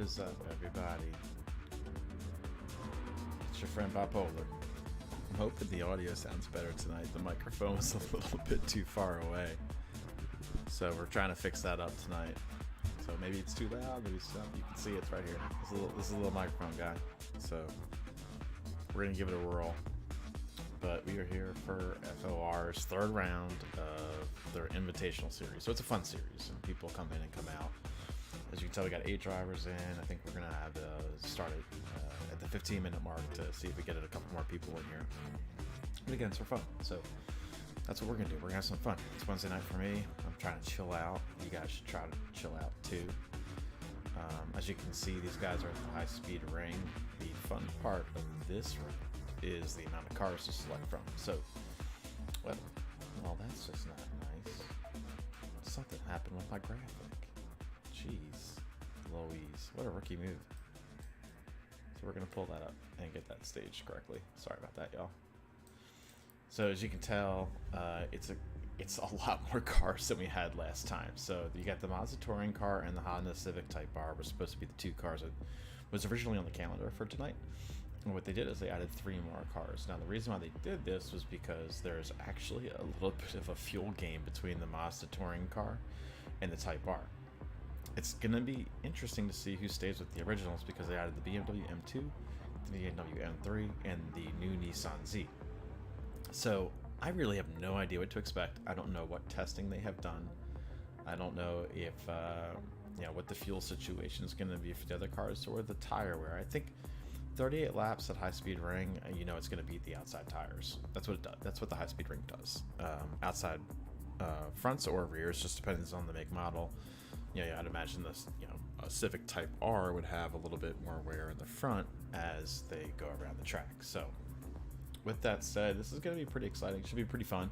is up, everybody? It's your friend Bipolar. I'm hoping the audio sounds better tonight. The microphone was a little bit too far away, so we're trying to fix that up tonight. So maybe it's too loud, maybe it's not. You can see it's right here. This is a little microphone guy. So we're gonna give it a whirl. But we are here for FOR's third round of their Invitational series. So it's a fun series, and people come in and come out. As you can tell, we got 8 drivers in. I think we're going to have started at the 15-minute mark to see if we get a couple more people in here. But again, it's for fun. So that's what we're going to do. We're going to have some fun. It's Wednesday night for me. I'm trying to chill out. You guys should try to chill out too. As you can see, these guys are at the high-speed ring. The fun part of this ring is the amount of cars to select from. So, well, that's just not nice. Something happened with my graphic. Jeez, Louise, what a rookie move. So we're gonna pull that up and get that staged correctly. Sorry about that, y'all. So as you can tell, it's a lot more cars than we had last time. So you got the Mazda Touring car and the Honda Civic Type R were supposed to be the 2 cars that was originally on the calendar for tonight. And what they did is they added 3 more cars. Now the reason why they did this was because there's actually a little bit of a fuel game between the Mazda Touring car and the Type R. It's going to be interesting to see who stays with the originals because they added the BMW M2, the BMW M3, and the new Nissan Z. So I really have no idea what to expect. I don't know what testing they have done. I don't know if what the fuel situation is going to be for the other cars or the tire wear. I think 38 laps at high-speed ring, it's going to beat the outside tires. That's what it does. That's what the high-speed ring does. Outside fronts or rears, just depends on the make model. I'd imagine this, a Civic Type R would have a little bit more wear in the front as they go around the track. So, with that said, this is going to be pretty exciting. It should be pretty fun.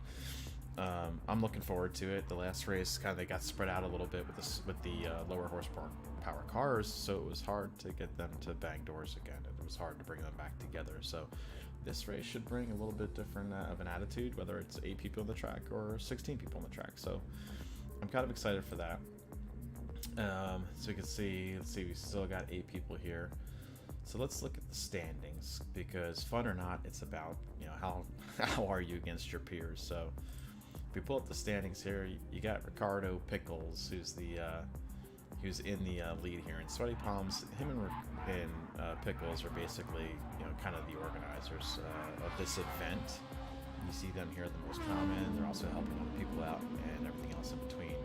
I'm looking forward to it. The last race they got spread out a little bit with the lower horsepower cars, so it was hard to get them to bang doors again. It was hard to bring them back together. So this race should bring a little bit different of an attitude, whether it's 8 people on the track or 16 people on the track. So I'm kind of excited for that. So you can see, we still got 8 people here. So let's look at the standings, because fun or not, it's about how are you against your peers. So if we pull up the standings here, you got Ricardo Pickles, who's in the lead here, and Sweaty Palms. Him and Pickles are basically kind of the organizers of this event. You see them here the most common. They're also helping other people out and everything else in between.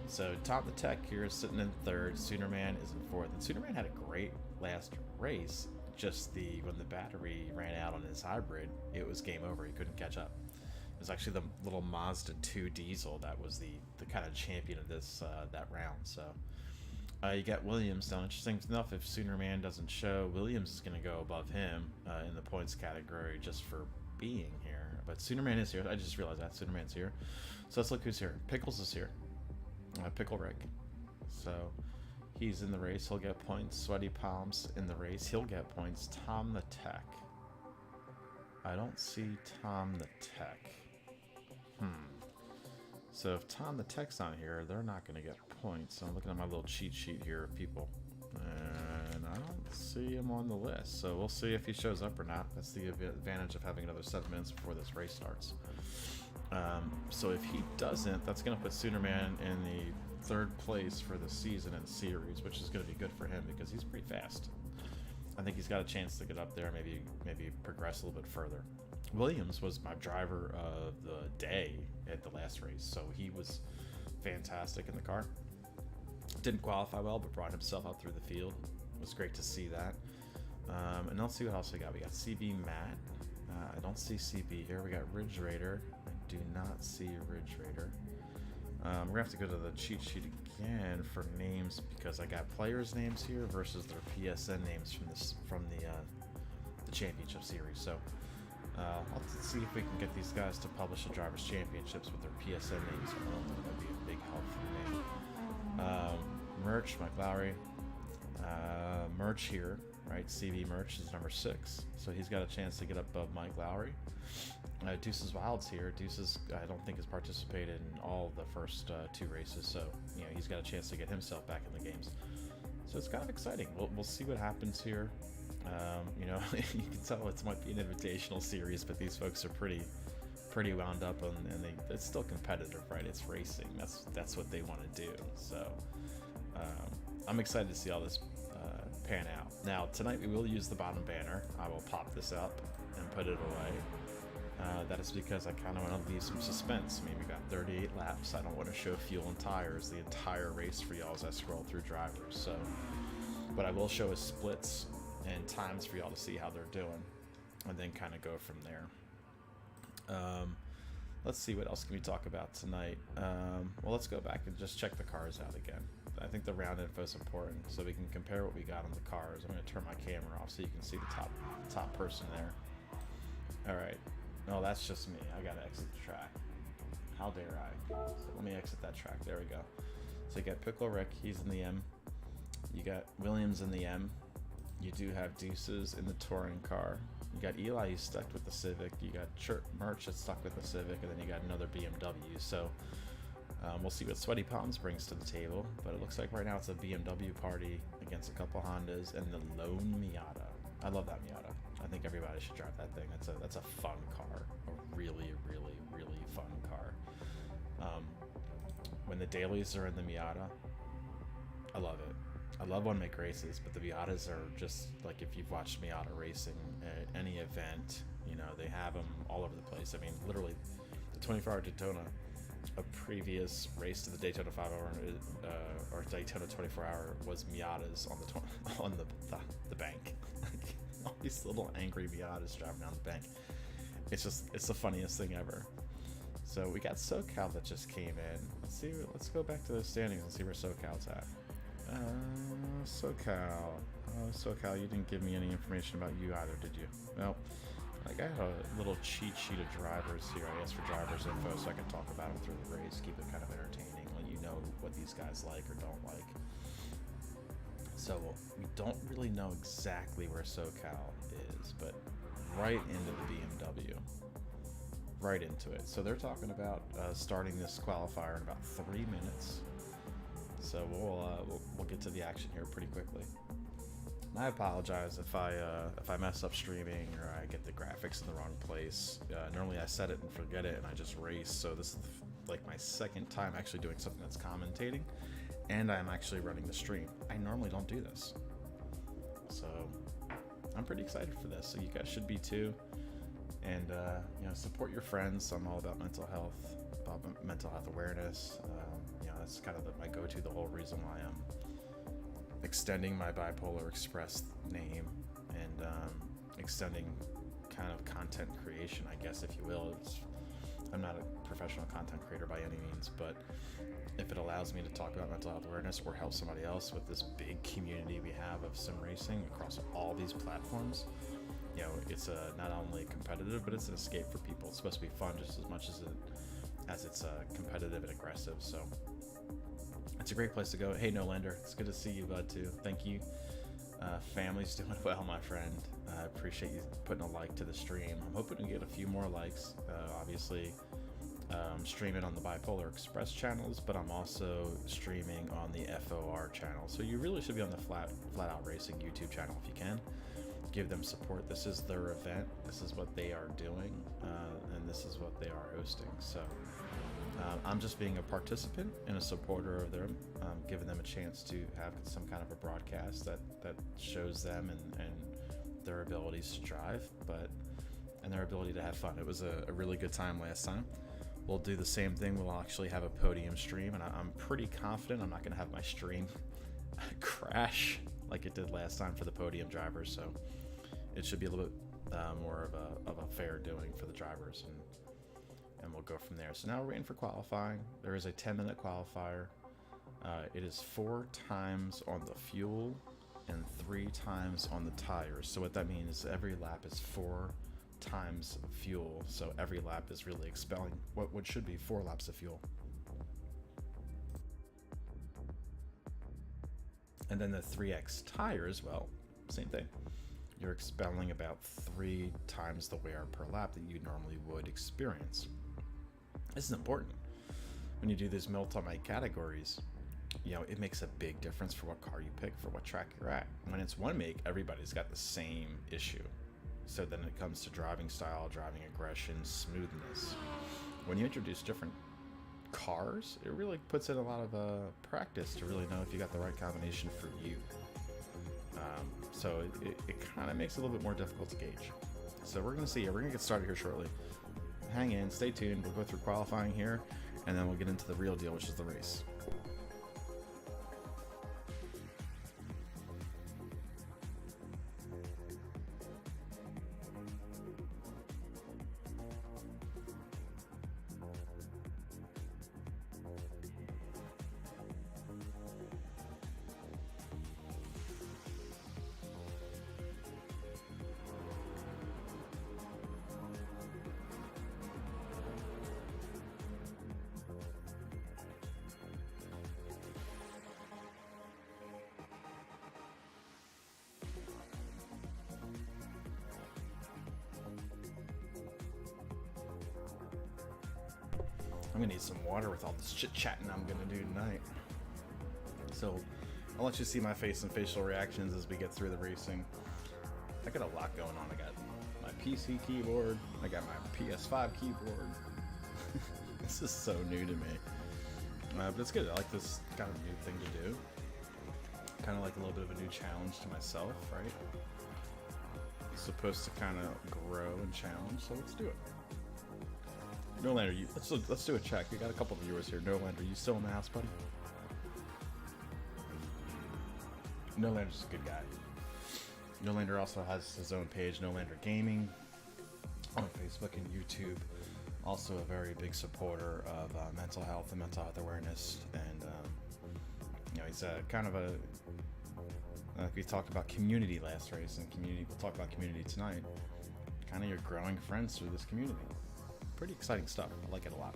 So Tom the Tech here is sitting in 3rd. Soonerman is in 4th. And Soonerman had a great last race. Just when the battery ran out on his hybrid, it was game over. He couldn't catch up. It was actually the little Mazda 2 diesel that was the kind of champion of this that round. So you got Williams. Now, interesting enough, if Soonerman doesn't show, Williams is going to go above him in the points category just for being here. But Soonerman is here. I just realized that Soonerman's here. So let's look who's here. Pickles is here. Pickle Rick. So he's in the race. He'll get points. Sweaty Palms in the race. He'll get points. Tom the Tech. I don't see Tom the Tech. So if Tom the Tech's on here, they're not going to get points. So I'm looking at my little cheat sheet here of people, and I don't see him on the list. So we'll see if he shows up or not. That's the advantage of having another 7 minutes before this race starts. So if he doesn't, that's going to put Soonerman in the 3rd place for the season and series, which is going to be good for him because he's pretty fast. I think he's got a chance to get up there, maybe progress a little bit further. Williams was my driver of the day at the last race, so he was fantastic in the car. Didn't qualify well, but brought himself up through the field. It was great to see that. And let's see what else we got. We got CB Matt. I don't see CB here. We got Ridge Raider. I do not see Ridge Raider. We're going to have to go to the cheat sheet again for names because I got players' names here versus their PSN names from the championship series. So I'll see if we can get these guys to publish the Drivers' Championships with their PSN names. I don't think that'd be a big help for me. Merch, Mike Lowry. Merch here, right? CV Merch is number 6, so he's got a chance to get up above Mike Lowry. Deuces Wild's here. Deuces, I don't think, has participated in all the first 2 races, so he's got a chance to get himself back in the games. So it's kind of exciting. We'll see what happens here. You know, you can tell it might be an invitational series, but these folks are pretty wound up, and it's still competitive, right? It's racing. That's what they want to do. So I'm excited to see all this pan out. Now tonight we will use the bottom banner. I will pop this up and put it away. That is because I kind of want to leave some suspense. I mean, we got 38 laps. I don't want to show fuel and tires the entire race for y'all as I scroll through drivers. So, what I will show is splits and times for y'all to see how they're doing, and then kind of go from there. Let's see, what else can we talk about tonight? Well, let's go back and just check the cars out again. I think the round info is important, so we can compare what we got on the cars. I'm going to turn my camera off so you can see the top person there. All right. No, that's just me. I gotta exit the track. How dare I? So let me exit that track. There we go. So you got Pickle Rick, he's in the M. You got Williams in the M. You do have Deuces in the touring car. You got Eli, he's stuck with the Civic. You got Merch that's stuck with the Civic, and then you got another BMW. So we'll see what Sweaty Palms brings to the table. But it looks like right now it's a BMW party against a couple Hondas and the lone Miata. I love that Miata. I think everybody should drive that thing. That's a fun car, a really fun car. When the dailies are in the Miata, I love it. I love when I make races, but the Miatas are just like, if you've watched Miata racing at any event, you know, they have them all over the place. I mean, literally, the 24-hour Daytona, a previous race to the Daytona 5-hour or Daytona 24-hour was Miatas on the bank. All these little angry Miatas driving down the bank. It's the funniest thing ever. So we got SoCal that just came in. Let's go back to those standings and see where SoCal's at. SoCal, you didn't give me any information about you either, did you? No. Like, I have a little cheat sheet of drivers here. I asked for drivers info so I can talk about them through the race, keep it kind of entertaining, let you know what these guys like or don't like. So we don't really know exactly where SoCal is, but right into the BMW. Right into it. So they're talking about starting this qualifier in about 3 minutes. So we'll get to the action here pretty quickly. And I apologize if I mess up streaming or I get the graphics in the wrong place. Normally I set it and forget it and I just race. So this is like my second time actually doing something that's commentating, and I'm actually running the stream. I normally don't do this, so I'm pretty excited for this. So you guys should be too. And you know, support your friends. I'm all about mental health awareness. You know, that's kind of my go-to, the whole reason why I'm extending my Bipolar Express name and extending kind of content creation, I guess, if you will. I'm not a professional content creator by any means, but if it allows me to talk about mental health awareness or help somebody else with this big community we have of sim racing across all these platforms, you know, it's not only competitive, but it's an escape for people. It's supposed to be fun just as much as it's competitive and aggressive. So it's a great place to go. Hey, Nolander, it's good to see you, bud, too. Thank you. Family's doing well, my friend. I appreciate you putting a like to the stream. I'm hoping to get a few more likes. Obviously, I'm streaming on the Bipolar Express channels, but I'm also streaming on the FOR channel. So you really should be on the Flat Out Racing YouTube channel if you can. Give them support. This is their event. This is what they are doing, and this is what they are hosting. So I'm just being a participant and a supporter of them, giving them a chance to have some kind of a broadcast that shows them and their abilities to drive, and their ability to have fun. It was a really good time last time. We'll do the same thing. We'll actually have a podium stream, and I'm pretty confident I'm not going to have my stream crash like it did last time for the podium drivers. So it should be a little bit more of a fair doing for the drivers, and we'll go from there. So now we're waiting for qualifying. There is a 10-minute qualifier. It is 4 times on the fuel and 3 times on the tires. So what that means is every lap is 4 times fuel. So every lap is really expelling what should be 4 laps of fuel. And then the 3X tires, well, same thing. You're expelling about 3 times the wear per lap that you normally would experience. This is important when you do these multi-mic categories. it makes a big difference for what car you pick, for what track you're at. When it's one make, everybody's got the same issue. So then it comes to driving style, driving aggression, smoothness. When you introduce different cars, it really puts in a lot of practice to really know if you got the right combination for you. So it kind of makes it a little bit more difficult to gauge. So we're going to see. We're going to get started here shortly. Hang in, stay tuned. We'll go through qualifying here, and then we'll get into the real deal, which is the race. I'm gonna need some water with all this chit-chatting I'm gonna do tonight. So I'll let you see my face and facial reactions as we get through the racing. I got a lot going on. I got my PC keyboard, I got my PS5 keyboard. This is so new to me. But it's good. I like this kind of new thing to do. Kind of like a little bit of a new challenge to myself, right? It's supposed to kind of grow and challenge, so let's do it. Nolander, let's do a check. We got a couple of viewers here. Nolander, you still in the house, buddy? Nolander's a good guy. Nolander also has his own page, Nolander Gaming, on Facebook and YouTube. Also a very big supporter of mental health and mental health awareness. And, he's kind of a... we talked about community last race, and community. We'll talk about community tonight. Kind of your growing friends through this community. Pretty exciting stuff. I like it a lot.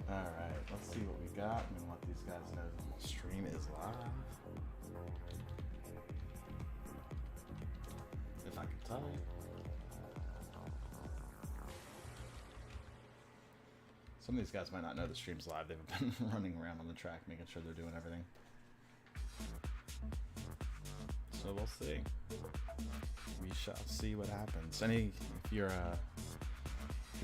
Alright, let's see what we got. I'm gonna let these guys know the stream is live. If I can tell you. Some of these guys might not know the stream's live. They've been running around on the track making sure they're doing everything. So we'll see. We shall see what happens. If you're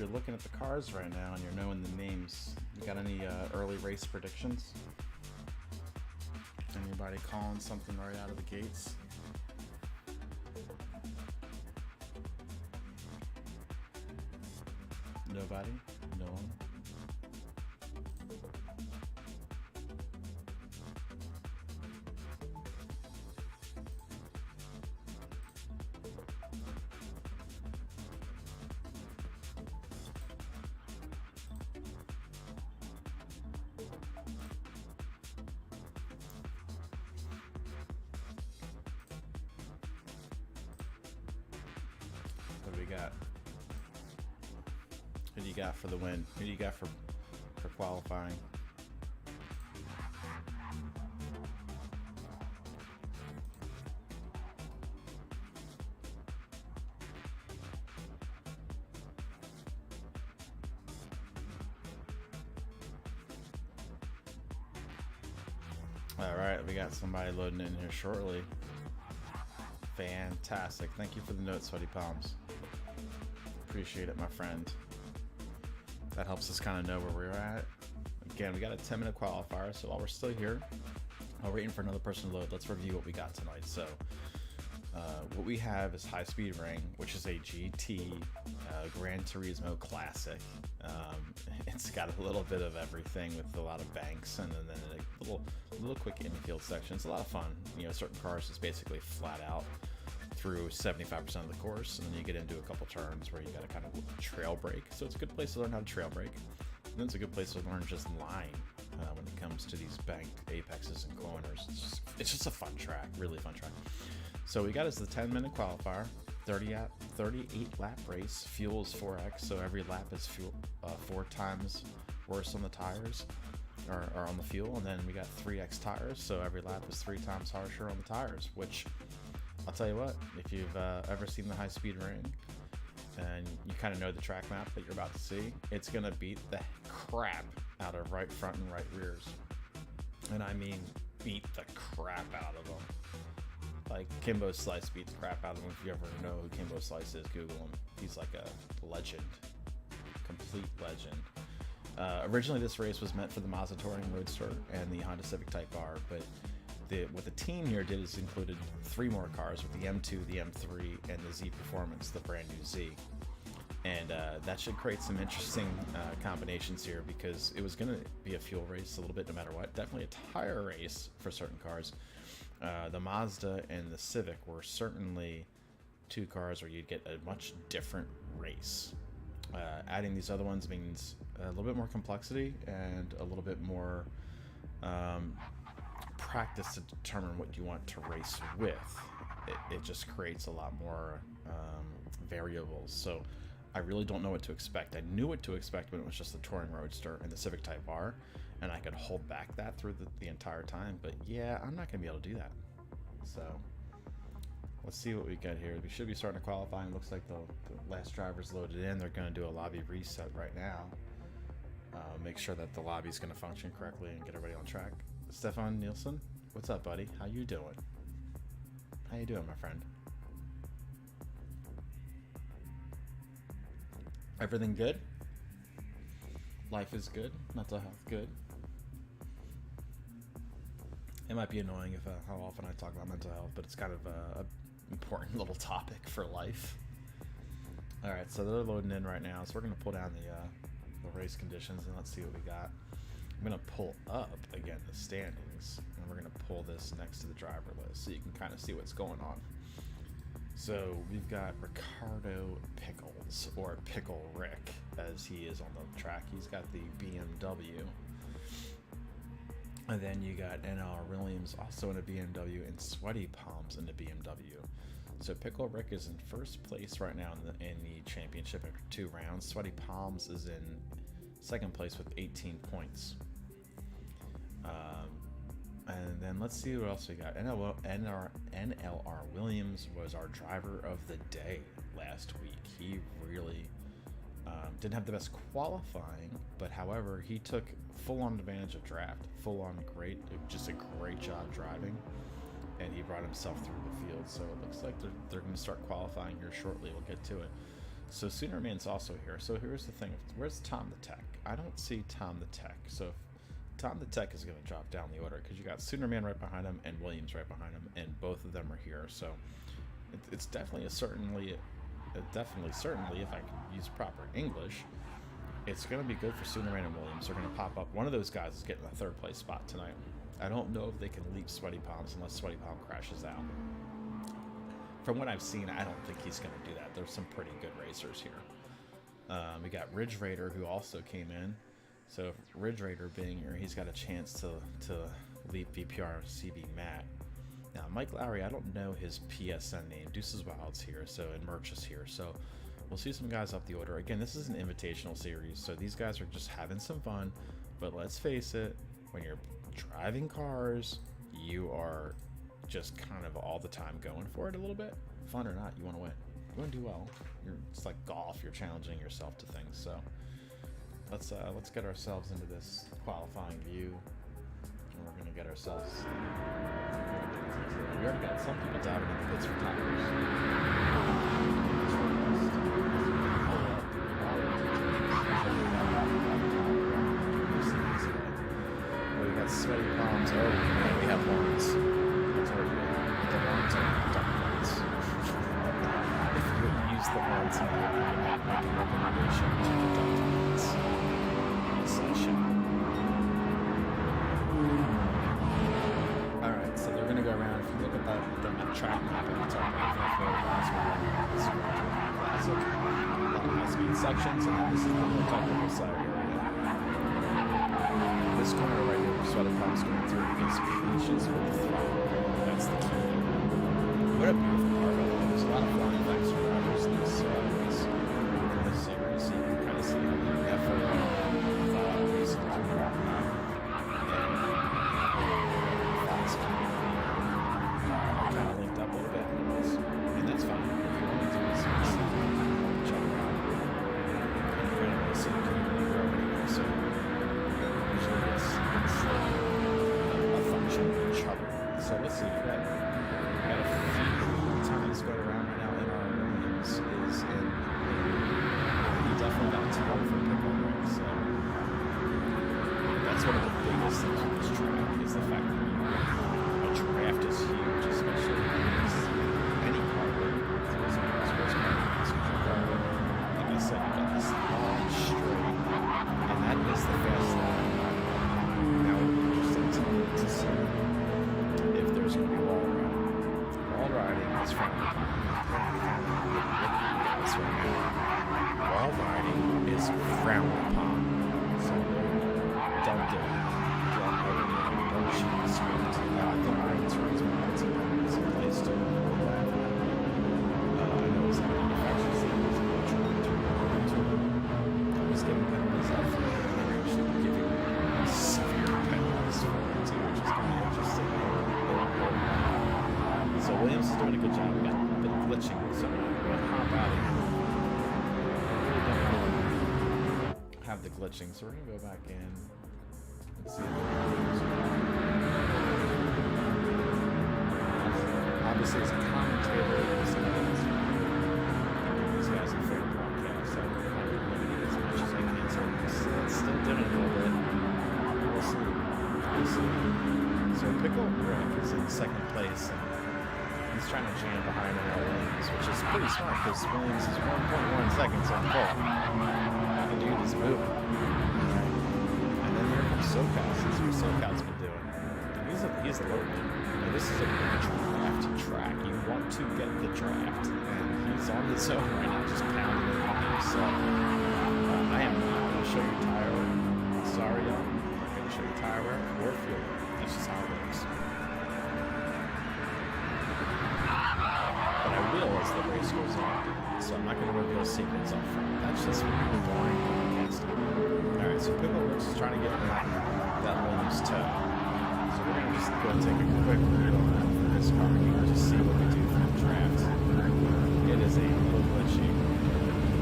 looking at the cars right now and you're knowing the names, you got any early race predictions? Anybody calling something right out of the gates? Nobody? No one? Who do you got for the win? Who do you got for qualifying? All right, we got somebody loading in here shortly. Fantastic. Thank you for the note, Sweaty Palms. Appreciate it, my friend. That helps us kind of know where we're at. Again, we got a 10-minute qualifier, so while we're still here, while we're waiting for another person to load, let's review what we got tonight. So, what we have is High Speed Ring, which is a GT Gran Turismo Classic. It's got a little bit of everything with a lot of banks and then a little quick infield section. It's a lot of fun. Certain cars is basically flat out through 75% of the course, and then you get into a couple turns where you got to kind of trail brake. So it's a good place to learn how to trail brake. And then it's a good place to learn just line when it comes to these banked apexes and corners. It's just a fun track, really fun track. So we got is the 10-minute qualifier, 38 lap race. Fuel is 4x, so every lap is fuel 4 times worse on the tires or on the fuel, and then we got 3x tires, so every lap is 3 times harsher on the tires, which I'll tell you what, if you've ever seen the High Speed Ring and you kind of know the track map that you're about to see, it's going to beat the crap out of right front and right rears. And I mean beat the crap out of them. Like, Kimbo Slice beat the crap out of him. If you ever know who Kimbo Slice is, Google him. He's like a legend. Complete legend. Originally, this race was meant for the Mazda Touring Roadster and the Honda Civic Type R, but what the team here did is included 3 more cars with the M2, the M3, and the Z Performance, the brand new Z. And that should create some interesting combinations here, because it was going to be a fuel race a little bit no matter what. Definitely a tire race for certain cars. The Mazda and the Civic were certainly 2 cars where you'd get a much different race. Adding these other ones means a little bit more complexity and a little bit more practice to determine what you want to race with. It just creates a lot more variables. So I really don't know what to expect. I knew what to expect when it was just the Touring Roadster and the Civic Type R, and I could hold back that through the entire time. But yeah, I'm not going to be able to do that. So let's see what we got here. We should be starting to qualify. It looks like the last driver's loaded in. They're going to do a lobby reset right now. Make sure that the lobby's going to function correctly and get everybody on track. Stefan Nielsen, what's up, buddy? How you doing? How you doing, my friend? Everything good? Life is good? Mental health good? It might be annoying if how often I talk about mental health, but it's kind of a important little topic for life. All right, so they're loading in right now, so we're gonna pull down the race conditions and let's see what we got. I'm gonna pull up again the standings, and we're gonna pull this next to the driver list so you can kind of see what's going on. So we've got Ricardo Pickles, or Pickle Rick, as he is on the track. He's got the BMW. And then you got NR Williams also in a BMW, and Sweaty Palms in the BMW. So Pickle Rick is in first place right now in the championship after 2 rounds. Sweaty Palms is in second place with 18 points. And then let's see what else we got. NLR Williams was our driver of the day last week. He really didn't have the best qualifying, but however, he took full-on advantage of draft, full-on great, just a great job driving, and he brought himself through the field. So it looks like they're going to start qualifying here shortly. We'll get to it. So Sooner Man's also here. So here's the thing. Where's Tom the Tech? I don't see Tom the Tech. So Tom the Tech is going to drop down the order because you got Sooner Man right behind him and Williams right behind him, and both of them are here. So it's definitely certainly, if I can use proper English, it's going to be good for Sooner Man and Williams. They're going to pop up. One of those guys is getting the 3rd place spot tonight. I don't know if they can leap Sweaty Palms unless Sweaty Palm crashes out. From what I've seen, I don't think he's going to do that. There's some pretty good racers here. We got Ridge Raider, who also came in. So Ridge Raider being here, he's got a chance to leap VPR CB Matt. Now Mike Lowry, I don't know his PSN name. Deuces Wild's here, so, and Merch is here. So we'll see some guys up the order. Again, this is an invitational series, so these guys are just having some fun. But let's face it, when you're driving cars, you are just kind of all the time going for it a little bit. Fun or not, you want to win. You want to do well. It's like golf. You're challenging yourself to things. So let's get ourselves into this qualifying view, and we're gonna get ourselves. We already got some people diving in the pits for tires. We got Sweaty Palms. Oh, and we have horns. That's what we have. The horns are duck horns. If you would use the horns, you would make a recommendation to the duck horns. Alright, so they're going to go around. If you look at that track map at the top, classic. A lot of high-speed sections, and then this is the more technical side area. This corner right here, where Sweaty Palms going through, is patience with the throttle. That's the key. What a beautiful car, by the way. There's a lot of flying backs for drivers in this series. So you can kind of see the effort of racing to kind of linked up a little bit, and that's fine. If you want to do this, check it out. And you're going to see the community grow anyway, so That's one of the biggest things with this track is the fact that a draft is huge, especially any car. Like I said, you got this long straight, and that is the fast line. Now, we're interested to see if there's going to be wall riding. Wall riding is frowned upon. Wall riding is frowned upon. So don't do it. Don't shoot the script. I think Ryan's reason why it's in place too. I know it's not manufacturers that was trying to was giving penalties out for it. They're actually giving severe penalties for it too, which is kind of interesting. So Williams is doing a good job. We got a bit of glitching, so we're going to hop out of here. Have the glitching, so we're gonna go back in and see. Obviously, as a commentator, these guys are fair broadcast. So I'm limited as much as I can. So it's still doing a little bit. We'll see. So Pickle Rick is in second place, and he's trying to jam behind Williams, which is pretty smart because Williams is 1.1 seconds on pole. The dude is moving. And then here comes SoCal. This is what SoCal's been doing. He's loaded. Now, this is a draft track. You want to get the draft. And he's on the zone right now, just pounding it on himself. I am not going to show you tire wear. Sorry, y'all. I'm not going to show you tire wear or fuel. That's just how it works. But I will as the race goes on. So I'm not going to reveal secrets up front. That's just really boring podcasting. Alright, so Pickleworks is trying to get that Williams toe. So we're going to just go and take a quick read on that for this car here to see what we do for the draft. It is a little glitchy.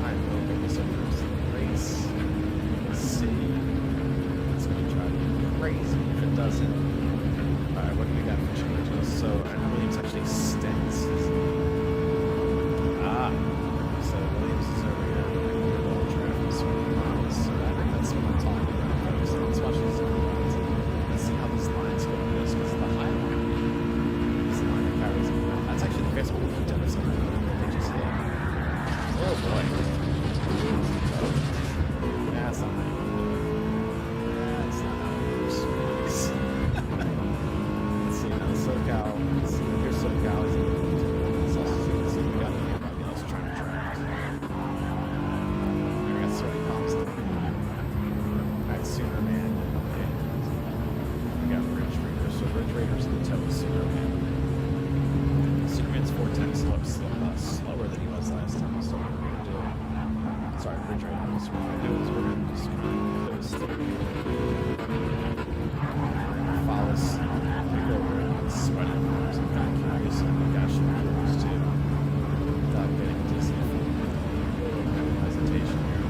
I will get this over to the race. Let's see. It's going to try to be crazy if it doesn't. Alright, what do we got for changes? So, Williams actually stints. So Williams is over here in the little traffic miles. So I think that's what I'm talking about, folks. So let's watch these lines. Let's see how these lines go with this, because the high line is the line that carries them. That's actually the best one we've done this on. They just hit. Oh boy. That's not how it works. That's not how it works. Let's see now, SoCal. Let's see, here's SoCal. Let's also see we got everybody else trying to draft. I got sweaty palms there. Alright, Sooner Man. We got Ridge Raider. So Ridge Raider's in the toe of Sooner Man. Sooner Man's 410 slower than he was last time. So what we're going to do. Sorry, Ridge Raider. So what we're going to do is we're going to just coast through. Follow pick over and sweaty palms. I'm kind of curious. I think I should be curious too. Without getting dizzy from the hesitation here.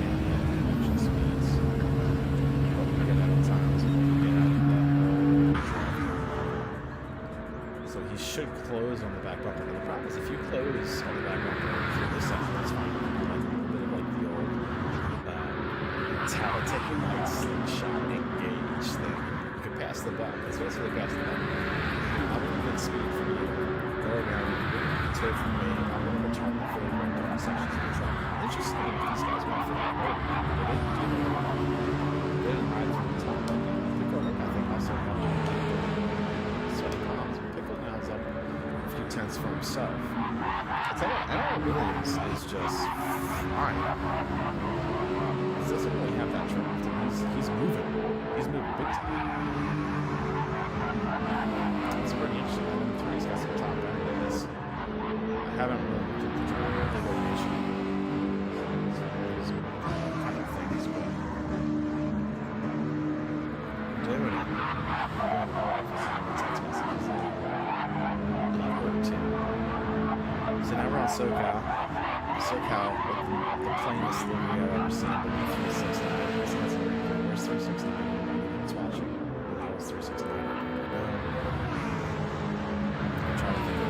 And action speeds. What we get out of times and what we get out of that. So he should close on the back bumper. The problem is if you close on the back bumper for this section, that's fine. Like a little bit of like the old Talented like slingshot engage thing. You can pass the buck. It's basically pass the buck. I want a good speed from you. Go around. It's right from me. I want to return the favor in different sections of the track. Interesting if these guys went for that road. They didn't do that. They didn't ride through the top. Pickle, I think, also got sweaty palms. Pickle now is up a few tenths for himself. I tell you what, Aaron Williams is just fine. He doesn't really have that draft. He's moving. He's moving big time. It's pretty interesting. Number 3's got some top end days. I haven't really looked at the draft evaluation. Kind of things, but doing it. I'm going to go off with some text messages. Love work too. So now we're on SoCal. SoCal with the plainest thing I've ever seen, but 369. Where's 369? It's watching. That was 369. I'm trying to think of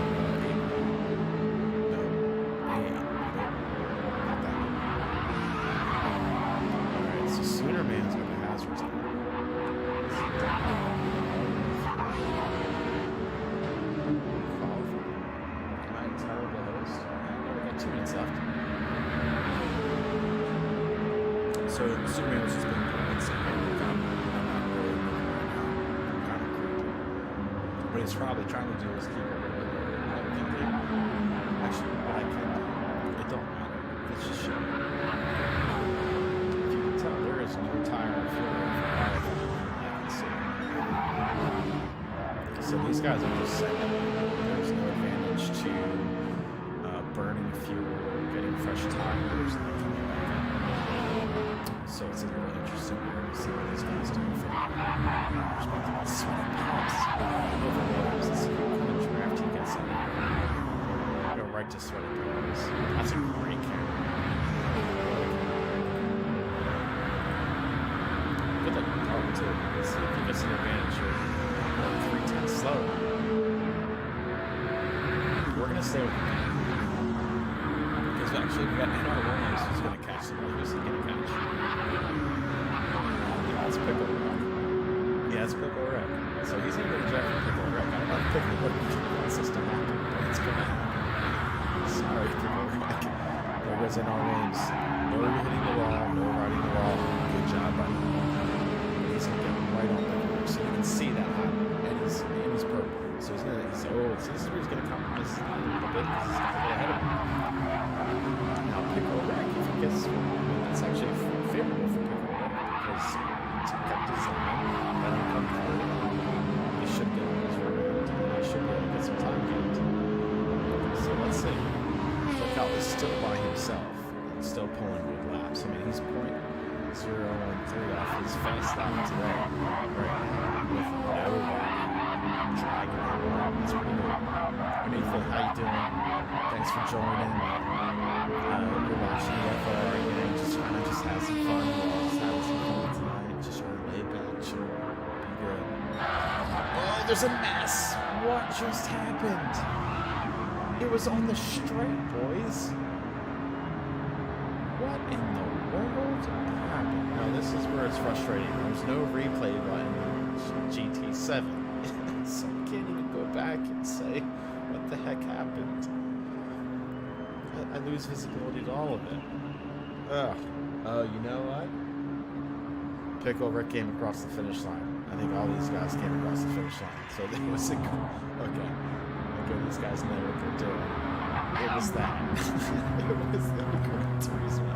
Alright, so Sooner Man's got the hazards on. So Superman was just being played somewhere. I'm not really looking right now. I'm kind of creepy. What he's probably trying to do is keep everybody thinking. Actually, what I can do, it don't matter. Let's just show you. If you can tell, there is no tire or fuel I can see. So these guys are just saying there's no advantage to burning fuel or getting fresh tires and then coming back in. So it's really interesting to see what these guys do from perspective. It's sort of past over Williams. Let's see what kind of draft he gets in. Go right to Sweaty Palms. That's a great camera. Good luck with Park too. Let's see if he gets an advantage here. 310 slow. We're gonna stay with him. Because actually we got N.R. Williams who's gonna catch somebody. Who's he gonna catch? Yeah, that's Pickle Rick. Yeah, it's Pickle Rick. So he's gonna go to Jeff for Pickle Rick. I don't know if Pickle Rick wants this to happen, but it's gonna happen. Sorry, Pickle Rick. There goes N.R. Williams. No hitting the wall, no riding the wall. Good job by him. He's gonna get right on Pickle Rick, so you can see that happen. And he's purple. So he's gonna, so this is where he's gonna compromise a little bit because he's gonna get ahead of him. Now Pickle Rick, if he gets, that's actually favorable for Pickle Rick because it's a cut design, let him come through. He should get his rear end, and he should be able to get some time gained. So let's see. Lookout is still by himself, still pulling good laps. I mean, he's 0.013 off his fast lap today, right now, with no dragging him around. That's pretty good. Nathan, how you doing? Thanks for joining. We're watching the FR, you know, just kind of just have some fun. Just having some fun tonight. Just trying to lay back, chill, be good. Oh, there's a mess. What just happened? It was on the straight, boys. What in the world happened? Now this is where it's frustrating. There's no replay button in GT7. So I can't even go back and say what the heck happened. I lose visibility to all of it. Ugh. Oh, you know what? Pickle Rick came across the finish line. I think all these guys came across the finish line. So there was a okay. Okay, these guys know what they're doing. It was that. It was the Gran Turismo.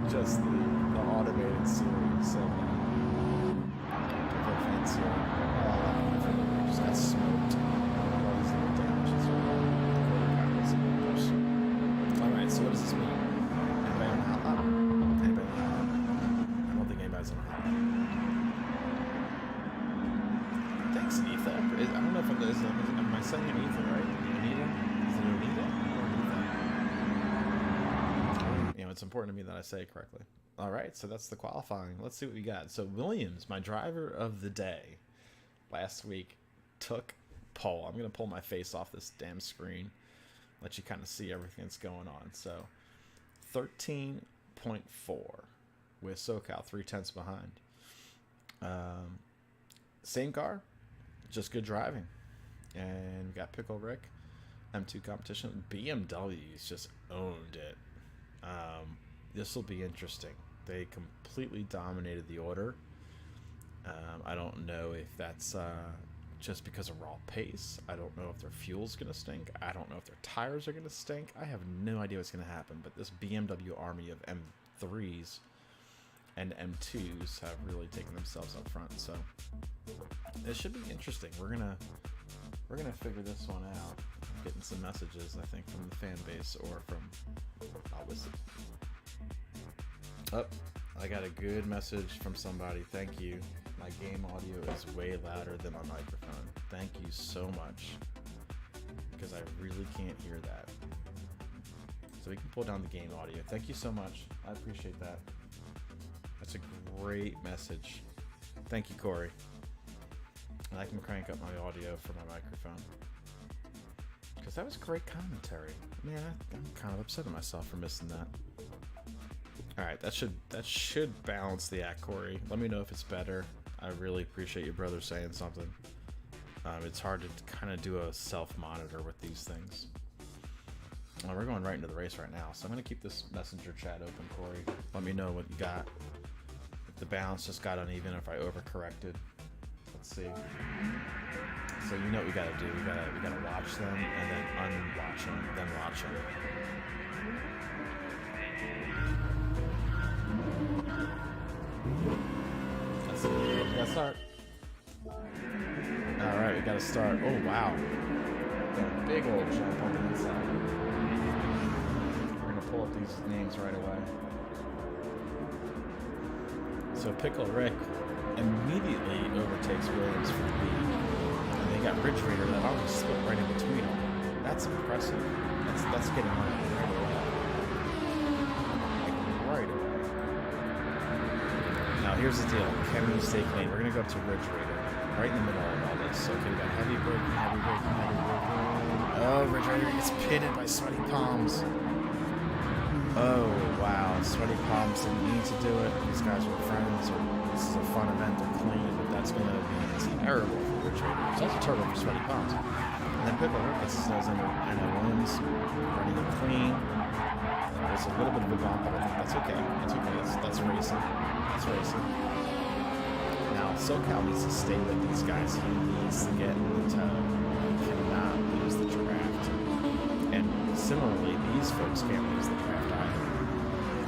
Just the automated series of pickle fans here. Just got smoked. All these little damages. Alright, so what does this mean? Anybody on the hot lap? Anybody on the hot lap? I don't think anybody's on the hot lap. Thanks, Anita. I don't know if am I saying Anita right? Anita? Is it Anita or Anita? You know, it's important to me that I say it correctly. Alright, so that's the qualifying. Let's see what we got. So Williams, my driver of the day, last week, took pole. I'm going to pull my face off this damn screen. Let you kind of see everything that's going on. So 13.4 with SoCal 3/10 behind. Same car, just good driving. And we got Pickle Rick, M2 competition. BMW's just owned it. This will be interesting. They completely dominated the order. I don't know if that's just because of raw pace. I don't know if their fuel's going to stink. I don't know if their tires are going to stink. I have no idea what's going to happen. But this BMW army of M3s and M2s have really taken themselves up front. So it should be interesting. We're gonna figure this one out. I'm getting some messages, I think, from the fan base or from listen. Oh, I got a good message from somebody. Thank you. My game audio is way louder than my microphone. Thank you so much, because I really can't hear that. So we can pull down the game audio. Thank you so much. I appreciate that. That's a great message. Thank you, Corey. And I can crank up my audio for my microphone, because that was great commentary. Man, I'm kind of upset at myself for missing that. All right, that should balance the act, Corey. Let me know if it's better. I really appreciate your brother saying something. It's hard to kind of do a self-monitor with these things. Well, we're going right into the race right now, so I'm going to keep this messenger chat open, Corey. Let me know what you got. If the balance just got uneven, if I overcorrected. Let's see. So you know what we got to do. We got to watch them and then unwatch them, then watch them. Let's see. We got to start. All right, we got to start. Oh wow, got a big old jump on the inside. We're gonna pull up these names right away. So Pickle Rick immediately overtakes Williams for the lead, and they got Ridge Raider that almost split right in between them. That's impressive. That's getting on right away. Like right away. Now here's the deal. Kennedy Stake Lane. We're gonna go to Ridge Raider. Right in the middle of all this. Okay, we got heavy braking, heavy braking, heavy braking. Oh, Ridge Raider gets pitted by Sweaty Palms. Oh, wow. Sweaty Palms didn't need to do it. These guys were friends, or this is a fun event, they're clean, but that's going to be terrible for Ridge Raider. It's also terrible for Sweaty Palms. And then Pickle Rick gets his nose in the wins, running it clean. There's a little bit of a bump, but I think that's okay. That's okay. That's racing. That's racing. Now, SoCal needs to stay with these guys. He needs to get in the toe. He cannot lose the draft. And similarly, these folks can't lose the draft either.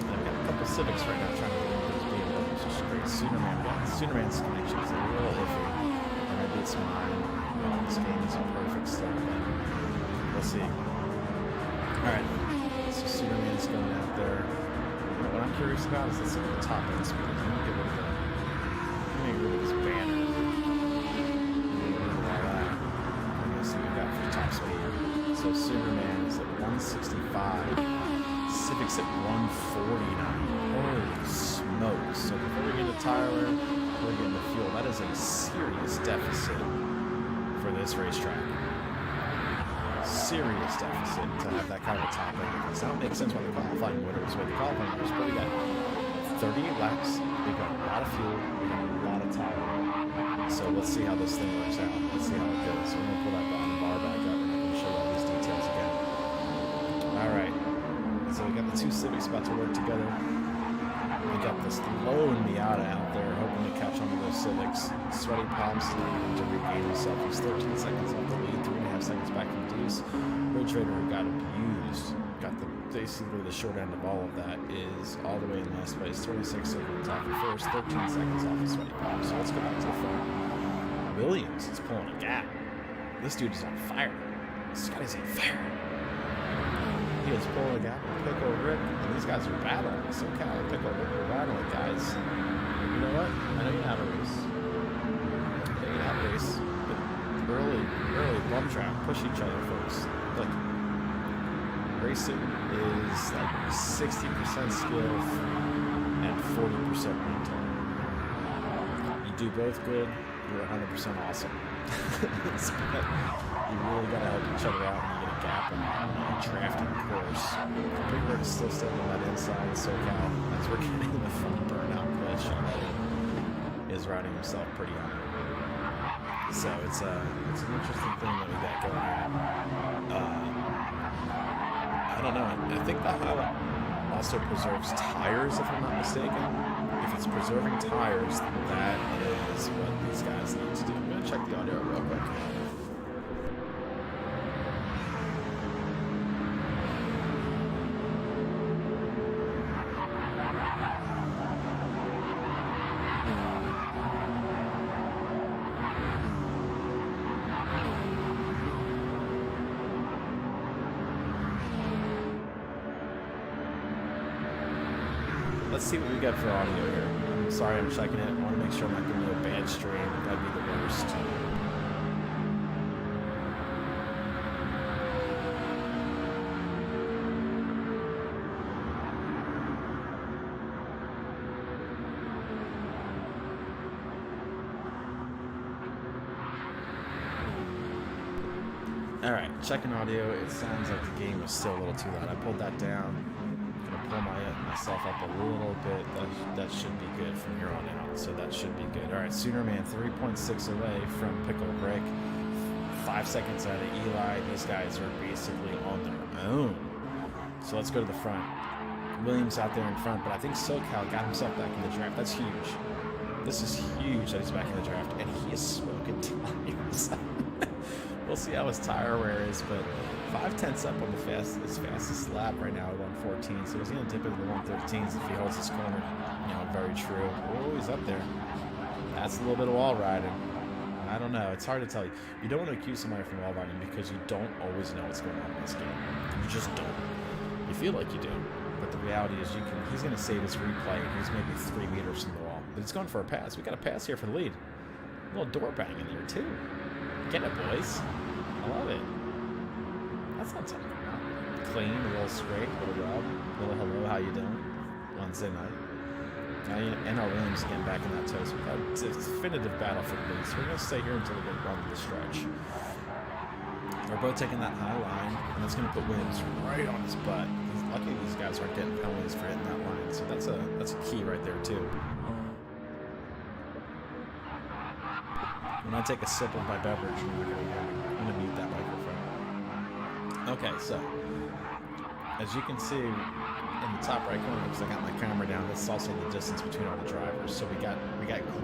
And I've got a couple Civics right now trying to get those BMWs, which is great. Soonerman's connection is a little iffy. Or maybe it's mine. Well, this game is a perfect start, but we'll see. Alright, so Soonerman's going out there. What I'm curious about is let's look at the top end speed. I'm going to get rid of that. Get rid of this banner. Get rid of all that. Okay, so we got for top speed. So Superman is at 165. Civic's at 149. Holy smokes. So before we get to Tyler, we're getting the fuel. That is a serious deficit for this racetrack. Serious deficit to have that kind of a top end. Because that would make sense why the qualifying order was what the qualifying order is. But we got 38 laps. We got a lot of fuel. We got a lot of tire. So let's see how this thing works out. Let's see how it goes. So we're going to pull that bottom bar back up. We're not going to show you all these details again. Alright. So we got the two Civics about to work together. We got this lone Miata out there hoping to catch on to those Civics. Sweaty Palms to regain himself. He's 13 seconds off the lead, 3.5 seconds back from Deuce. Ridge Raider who got abused. Got basically the short end of all of that is all the way in last place. 26 seconds off of first, 13 seconds off of Sweaty Palms. So let's go back to the front. Williams is pulling a gap. This dude is on fire. This guy's on fire. He is pulling a gap with Pickle Rick, and these guys are battling. SoCal and Pickle Rick are battling, guys. You know what? I know you have a race. But early bump track, push each other, folks. Look, racing is like 60% skill and 40% mental. You do both good, you're 100% awesome. You really gotta help each other out when you get a gap in a drafting course. Big Rick's still staying on that inside. SoCal, as we're getting the front burnout glitch, is riding himself pretty on it. So it's an interesting thing that we got going on. I don't know. I think the highlight also preserves tires, if I'm not mistaken. If it's preserving tires, that is what these guys need to do. I'm gonna check the audio real quick. Let's see what we got for audio here. I'm sorry I'm checking it. I want to make sure I'm not giving you a bad stream. That'd be the worst. Alright, checking audio. It sounds like the game was still a little too loud. I pulled that down. Pull myself up a little bit. That should be good from here on out. So that should be good. All right, Soonerman 3.6 away from Pickle Rick. 5 seconds out of Eli. These guys are basically on their own So let's go to the front. Williams out there in front, but I think SoCal got himself back in the draft. That's huge. This is huge that he's back in the draft, and he is smoking tires. We'll see how his tire wear is, but 5/10 up on the his fastest lap right now at 114, so he's going to dip into the 113s if he holds his corner. Very true. Oh, he's up there. That's a little bit of wall riding. I don't know. It's hard to tell you. You don't want to accuse somebody from wall riding because you don't always know what's going on in this game. You just don't. You feel like you do, but the reality is he's going to save his replay, and he's maybe 3 meters from the wall. But he's going for a pass. We got a pass here for the lead. A little door bang in there, too. Get it, boys. I love it. That's not something about. Clean, a little scrape, a little rub, a little hello, how you doing? Wednesday night. NL Williams getting back in that toast. It's a definitive battle for the lead, so we're going to stay here until we get run to the stretch. They're both taking that high line, and that's going to put Williams right on his butt. He's lucky these guys aren't getting penalties for hitting that line, so that's a key right there, too. When I take a sip of my beverage, I'm going to mute that microphone. Okay, so as you can see in the top right corner, because I got my camera down, that's also the distance between all the drivers. So we got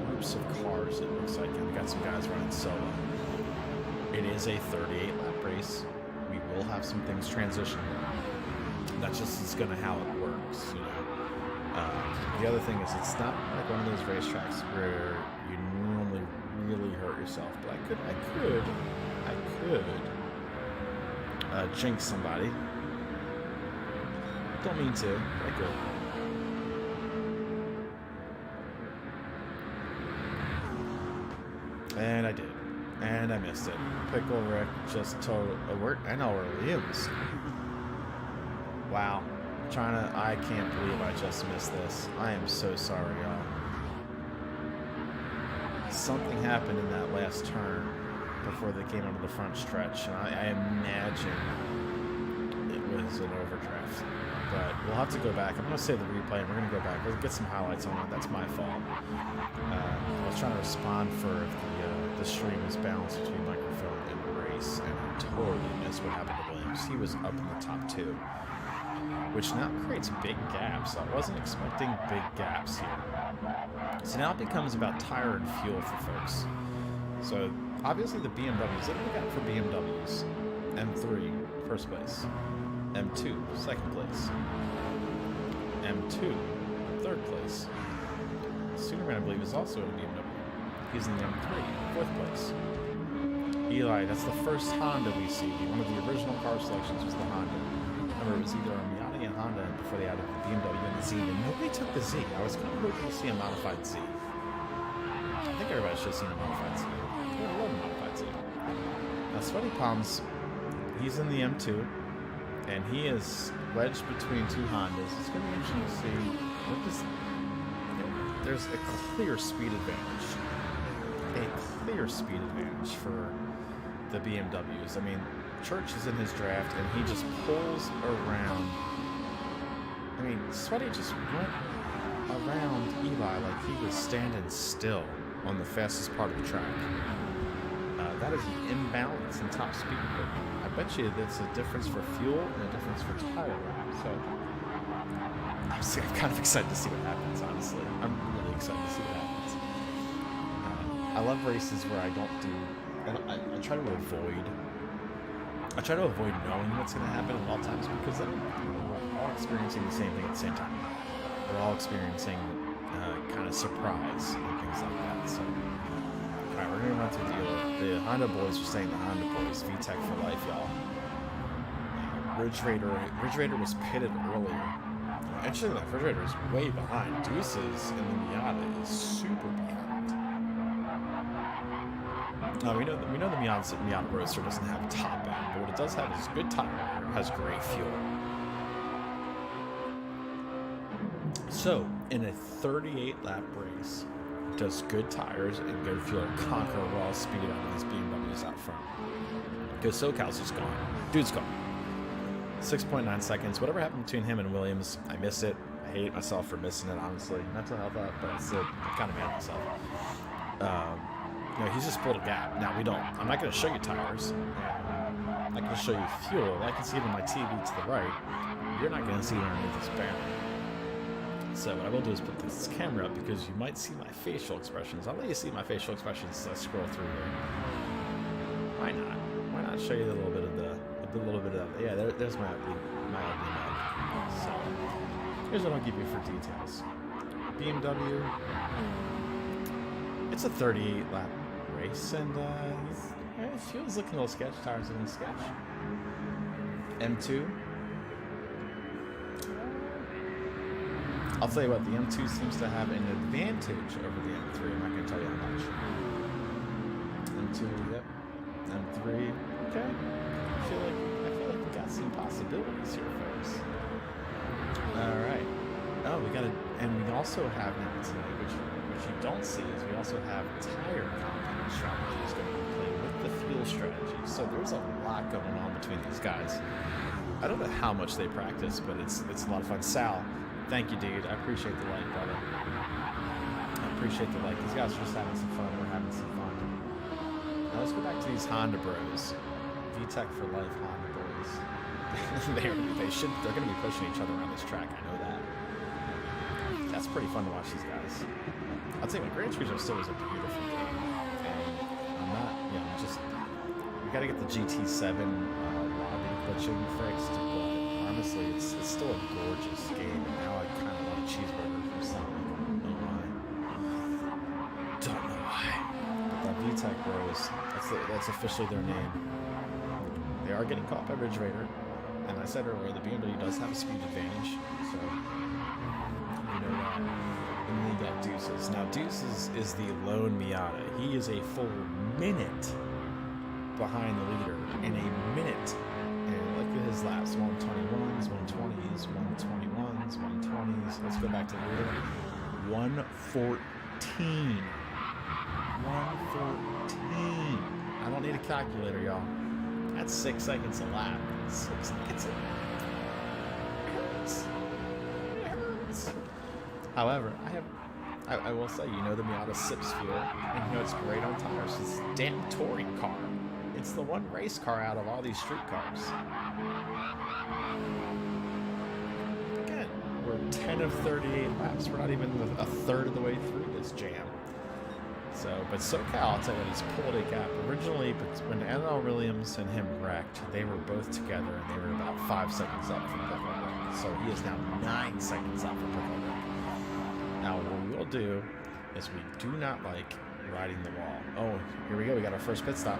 groups of cars, it looks like, and we got some guys running solo. It is a 38-lap race. We will have some things transition. That's just going to how it works, The other thing is, it's not like one of those racetracks where you normally really hurt yourself. But I could jinx somebody. Don't mean to, but I could. And I did. And I missed it. Pickle Rick just told NL Williams. Wow. I can't believe I just missed this. I am so sorry, y'all. Something happened in that last turn before they came onto the front stretch, and I imagine it was an overdraft. But we'll have to go back. I'm going to save the replay, and we're going to go back. We'll get some highlights on it. That's my fault. I was trying to respond for if the stream is balanced between microphone and race, and I totally missed what happened to Williams. He was up in the top 2, which now creates big gaps. I wasn't expecting big gaps here. So now it becomes about tire and fuel for folks. So obviously the BMWs, what do we got for BMWs? M3, first place. M2, second place. M2, third place. Superman, I believe, is also in a BMW. He's in the M3, fourth place. Eli, that's the first Honda we see. One of the original car selections was the Honda. Remember, it was either a Miata and Honda before they added the BMW and the Z, and nobody took the Z. I was kind of hoping to see a modified Z. I think everybody should have seen a modified Z. I love a modified Z. Now, Sweaty Palms, he's in the M2, and he is wedged between 2 Hondas. It's going to be interesting to see. There's a clear speed advantage. A clear speed advantage for the BMWs. I mean, Church is in his draft, and he just pulls around. I mean, Sweaty just went around Eli like he was standing still on the fastest part of the track. That is the imbalance in top speed. I bet you that's a difference for fuel and a difference for tire lap. So I'm kind of excited to see what happens, honestly. I'm really excited to see what happens. I love races where I don't do, and I try to avoid knowing what's going to happen at all times, because then we're all experiencing the same thing at the same time. We're all experiencing kind of surprise and things like that. So, all right, we're going to run through the Honda boys are saying the Honda boys, VTEC for life, y'all. Ridge Raider was pitted earlier. Actually, the Refrigerator is way behind. Deuces and the Miata is super behind. We know the Miata Roadster doesn't have a top end, but what it does have is good tire wear. It has great fuel. So, in a 38-lap race, does good tires and good fuel conquer raw speed out of these BMWs out front? Because SoCal's just gone. Dude's gone. 6.9 seconds. Whatever happened between him and Williams, I miss it. I hate myself for missing it, honestly. Mental health up, but I'm kind of mad at myself. He's just pulled a gap. Now, I'm not going to show you tires. I'm not going to show you fuel. I can see it on my TV to the right. you're not going to see it underneath this banner. So what I will do is put this camera up because you might see my facial expressions. I'll let you see my facial expressions as I scroll through here. Why not? Why not show you a little bit of yeah, there's my ugly mug. So here's what I'll give you for details. BMW, it's a 38 lap race, and it feels looking a little sketch. Tires looking sketch. M2. I'll tell you what, the M2 seems to have an advantage over the M3. I'm not going to tell you how much. M2, yep. M3, okay. I feel like we got some possibilities here, folks. All right. Oh, and we also have now tonight, which you don't see, is we also have tire compound strategies going to play with the fuel strategy. So there's a lot going on between these guys. I don't know how much they practice, but it's a lot of fun. Sal, thank you, dude. I appreciate the like, brother. I appreciate the like. These guys are just having some fun. We're having some fun. Now let's go back to these Honda bros. VTech for life, Honda bros. They're going to be pushing each other around this track. I know that. That's pretty fun to watch these guys. I'll tell you what, Gran Turismo still is a beautiful game. And I'm not, we got to get the GT7 lobby glitching fixed, but honestly, it's still a gorgeous game. And now I kind of want a cheeseburger from Sonic. Don't know why. But that VTech Bros, that's officially their name. They are getting caught by Ridge Raider. And I said earlier, the BMW does have a speed advantage, so you know that. And then you got Deuces. Now, Deuces is the lone Miata. He is a full minute behind the leader in a minute. And look at his laps: 121s, 120s, 121s, 120s. Let's go back to the leader. 114. 114. I don't need a calculator, y'all. That's 6 seconds a lap. 6 seconds a lap. It hurts. However, I will say, the Miata sips fuel, and it's great on tires. It's a damn touring car. It's the one race car out of all these street cars. Again, we're 10 of 38 laps. We're not even a third of the way through this jam. So, but SoCal, I'll tell you what, he's pulled a gap. Originally, but when NL Williams and him wrecked, they were both together, and they were about 5 seconds up from Pickle Rick. So he is now 9 seconds up from Pickle Rick. Now, what we will do is we do not like riding the wall. Oh, here we go. We got our first pit stop.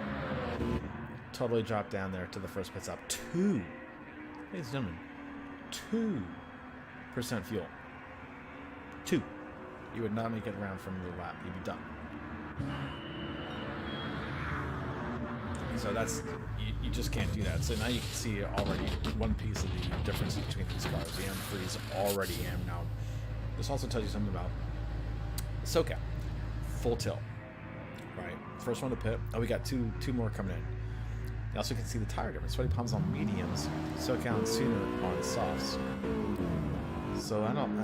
Totally dropped down there to the first pit stop. Ladies and gentlemen, 2% fuel. 2. You would not make it around from the lap. You'd be done. So that's, you just can't do that. So now you can see already one piece of the difference between these cars. The M3's already amped now. This also tells you something about SoCal. Full tilt. Right? First one to pit. Oh, we got two more coming in. You also can see the tire difference. Sweaty Palms on mediums. SoCal and Sooner on softs. So I don't,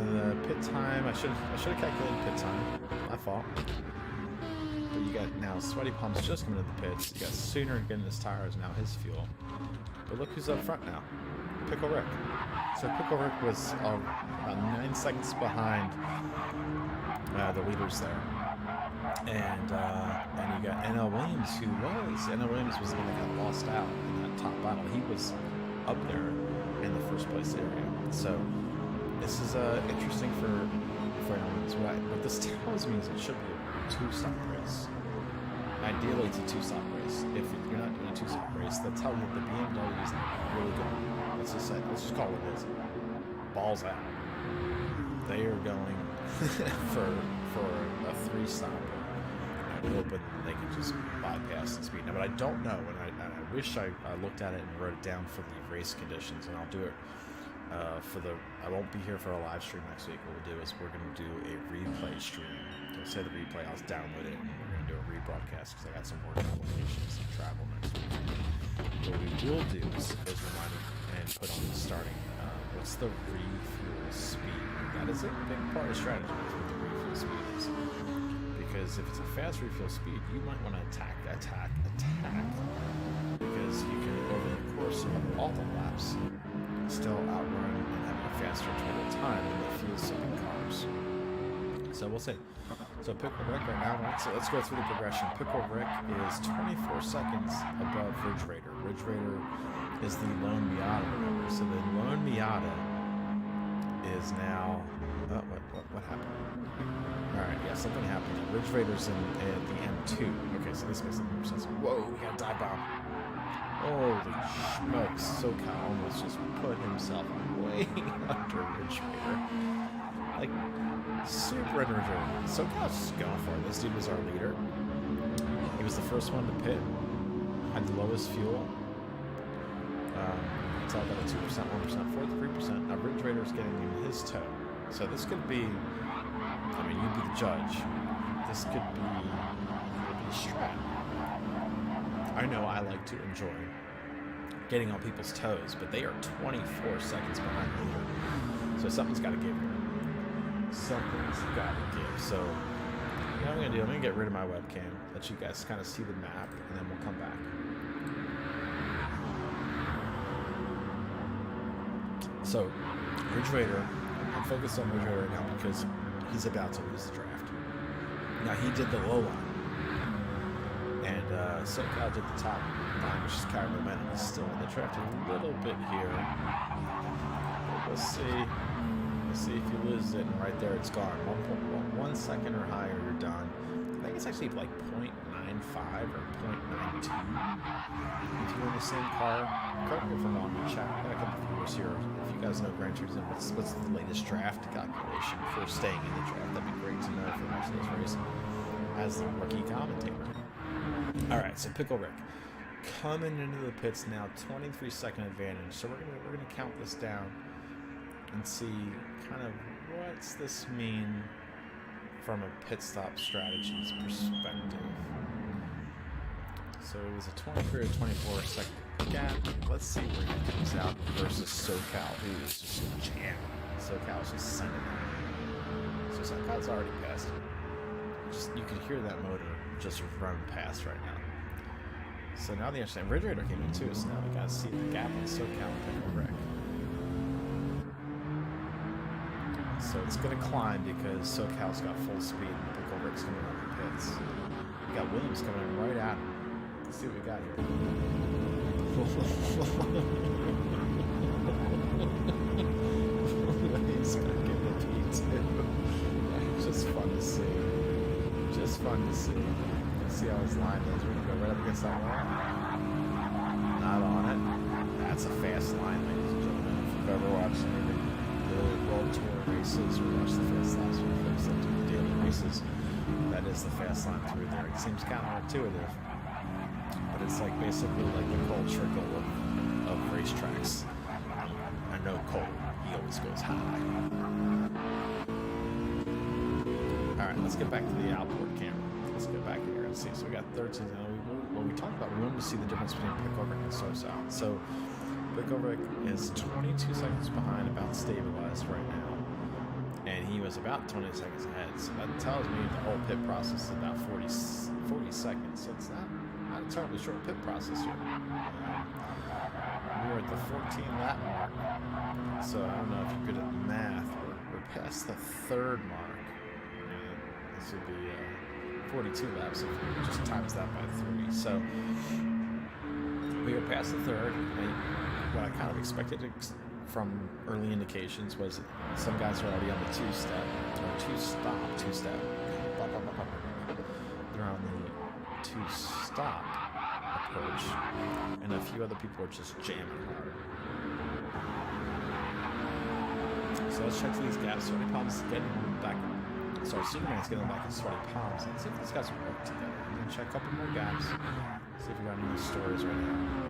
pit time, I should have calculated pit time. My fault. But you got now Sweaty Palms just coming to the pits. You got Sooner getting his tires, now his fuel. But look who's up front now. Pickle Rick. So Pickle Rick was about 9 seconds behind the leaders there. And you got NL Williams, NL Williams was the one that got lost out in that top battle. He was up there in the first place area. So this is interesting for NL Williams. What this tells me is it should be a 2-stop race. Ideally, it's a 2-stop race. If you're not doing a 2-stop race, that's how the BMW is really good. Let's just call it what it is. Balls out. They are going for a 3-stop. I'm hoping they can just bypass the speed. Now, but I don't know, and I wish I looked at it and wrote it down for the race conditions, and I'll do it I won't be here for a live stream next week. What we'll do is we're going to do a replay stream. So say the replay, I'll download it, and we're going to do a rebroadcast because I got some work obligations and travel next week. What we will do is remind and put on the starting. What's the refuel speed? That is a big part of strategy, is what the refuel speed is. Because if it's a fast refuel speed, you might want to attack. Because you can, over the course of all the laps, still outrun and have a faster total time than the fuel sipping cars. So we'll see. So Pickle Rick right now, right? So let's go through the progression. Pickle Rick is 24 seconds above Ridge Raider. Ridge Raider is the Lone Miata, remember? So the Lone Miata is now... Oh, what happened? Alright, yeah, something happened. Ridge Raider's in the M2. Okay, so this makes a little more sense. Whoa, we got a dive bomb. Holy smokes. SoCal almost just put himself way under Ridge Raider. Like, super under Ridge Raider. SoCal's just going for it. This dude was our leader. He was the first one to pit. Had the lowest fuel. It's all about a 2%, 1%, 4%, 3%. Now, Ridge Raider's getting in his toe. So this could be, I mean, you'd be the judge. This could be a strat. I know I like to enjoy getting on people's toes, but they are 24 seconds behind the leader. So something's got to give here. Something's got to give. So, you know what I'm going to do? I'm going to get rid of my webcam, let you guys kind of see the map, and then we'll come back. So, Ridge Raider, I'm focused on Ridge Raider right now because he's about to lose the draft. Now, he did the low line. And SoCal did the top line, which is carry momentum. He's still in the draft a little bit here. But we'll see. We'll see if he loses it, and right there it's gone. 1 second or higher, you're done. I think it's actually like 0.95 or 0.92. If you're in the same car, correct me if I'm wrong, chat. I got a couple of viewers here. If you guys know Gran Turismo, what's the latest draft calculation for staying in the draft? That'd be great to know for watching this race as the rookie commentator. Alright, so Pickle Rick coming into the pits now, 23-second advantage. So we're gonna count this down and see kind of what's this mean from a pit stop strategies perspective. So it was a 23 or 24 second gap. Let's see where he comes out versus SoCal, who is just jamming. SoCal's just sending it. So SoCal's already passed him. You can hear that motor just run past right now. So now the understand Ridge Raider came in too, so now we gotta see the gap on SoCal and Pickle Rick. So it's gonna climb because SoCal's got full speed and Pickle Rick's coming out of the pits. We got Williams coming in right at him. Let's see what we got here. He's gonna get the P2. It's just fun to see. Just fun to see. Let's see how his line is. We're gonna go right up against that wall. Not on it. That's a fast line, ladies and gentlemen. If you've ever watched the World Tour races or watched the fast laps or folks that do the daily races, that is the fast line through there. It seems counterintuitive, but it's like basically like the Cole Trickle of racetracks. I know Cole, he always goes high. Alright, let's get back to the outboard camera. Let's go back here and see. So we got 13. When we talked about, we wanted to see the difference between Pickle Rick and SoCal. So Pickle Rick is 22 seconds behind, about stabilized right now. And he was about 20 seconds ahead. So that tells me the whole pit process is about 40 seconds. So it's not a terribly short pit process here. We're at the 14 lap mark. So I don't know if you're good at math. We're past the third mark. This would be 42 laps if we just times that by 3. So we are past the third. And what I kind of expected from early indications was some guys are already on the two-step. They're on the two-stop approach, and a few other people are just jamming hard. So let's check for these gaps. Sweaty Palms getting back. Sorry, Superman's getting back in Sweaty Palms. Let's see if these guys will work together. I'm gonna check a couple more gaps. See if we got any stories right now.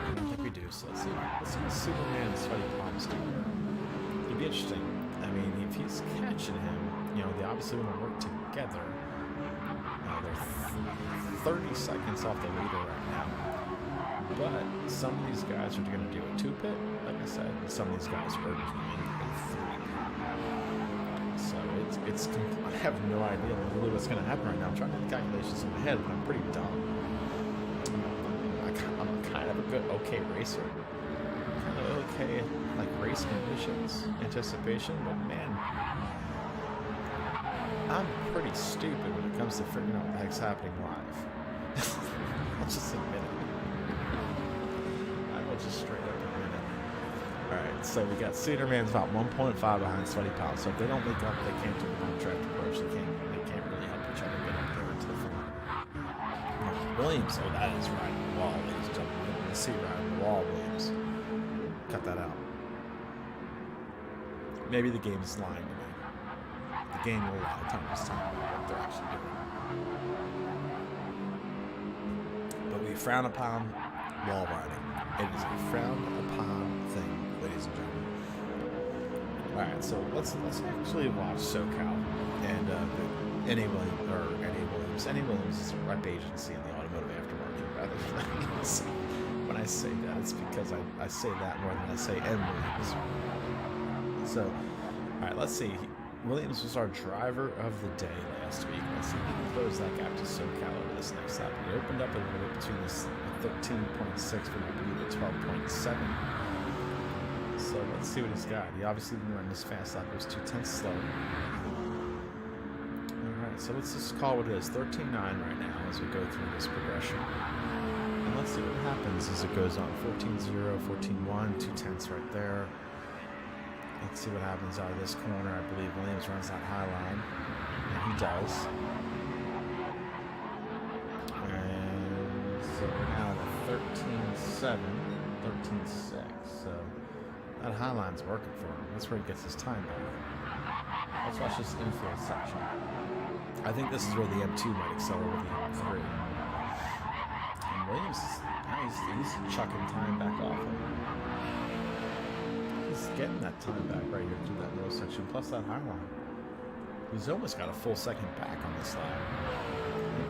I don't think we do. So let's see what Superman and Sweaty Palms do. It'd be interesting. I mean, if he's catching him, you know, they obviously want to work together. They're 30 seconds off the leader right now. But some of these guys are going to do a 2-pit, like I said, and some of these guys are doing a 3-pit. So it's I have no idea really what's going to happen right now. I'm trying to do the calculations in my head, but I'm pretty dumb. I'm kind of a okay racer. okay, like race conditions, anticipation, but man, I'm pretty stupid when it comes to figuring out what the heck's happening live. I'll just admit it. I will just straight up admit it. Alright, so we got Cedar Man's about 1.5 behind Sweaty Pal. So if they don't link up, they can't do the contract approach. They can't really help each other get up there into the front. Williams, oh, that is riding the wall, ladies and gentlemen. You're going to see riding the wall, Williams. Cut that out. Maybe the game is lying to me. The game will lie time to time about what they're actually doing. But we frown upon wall riding. It is a frowned upon thing, ladies and gentlemen. Alright, so let's actually watch SoCal and Eddie Williams. Eddie Williams is a rep agency in the automotive aftermarket rather than so when I say that, it's because I say that more than I say M. Williams. So, alright, let's see. Williams was our driver of the day last week. Let's see if he can close that gap to SoCal over this next lap. He opened up a little bit between this 13.6 from the 12.7. So let's see what he's got. He obviously didn't run this fast lap. It was 2/10 slow. Alright, so let's just call what it is. 13.9 right now as we go through this progression. And let's see what happens as it goes on. 14.0, 14.1, 2/10 right there. Let's see what happens out of this corner. I believe Williams runs that high line. And he does. And so we're now at 13.7, 13.6. So that high line's working for him. That's where he gets his time back. Let's watch this infield section. I think this is where the M2 might excel over the M3. And Williams, he's chucking time back off him. He's getting that time back right here through that middle section, plus that high line. He's almost got a full second back on this lap.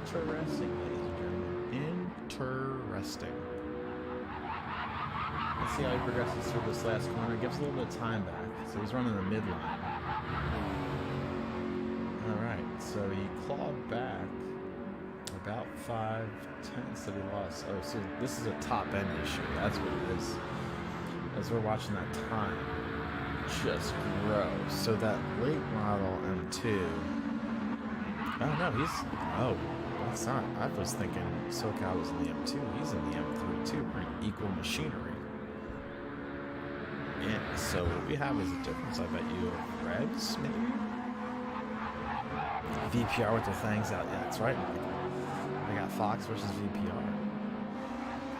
Interesting, ladies and gentlemen. Interesting. Let's see how he progresses through this last corner. Gives a little bit of time back. So he's running the midline. Alright, so he clawed back about 5/10 that he lost. Oh, so this is a top end issue. That's what it is. As we're watching that time just grow. So that late model M2. Oh no, that's not. I was thinking SoCal was in the M2. He's in the M3 too. Pretty equal machinery. Yeah, so what we have is a difference, I bet you, of Reds, maybe? VPR with their things out. Yeah, that's right. I got Fox versus VPR.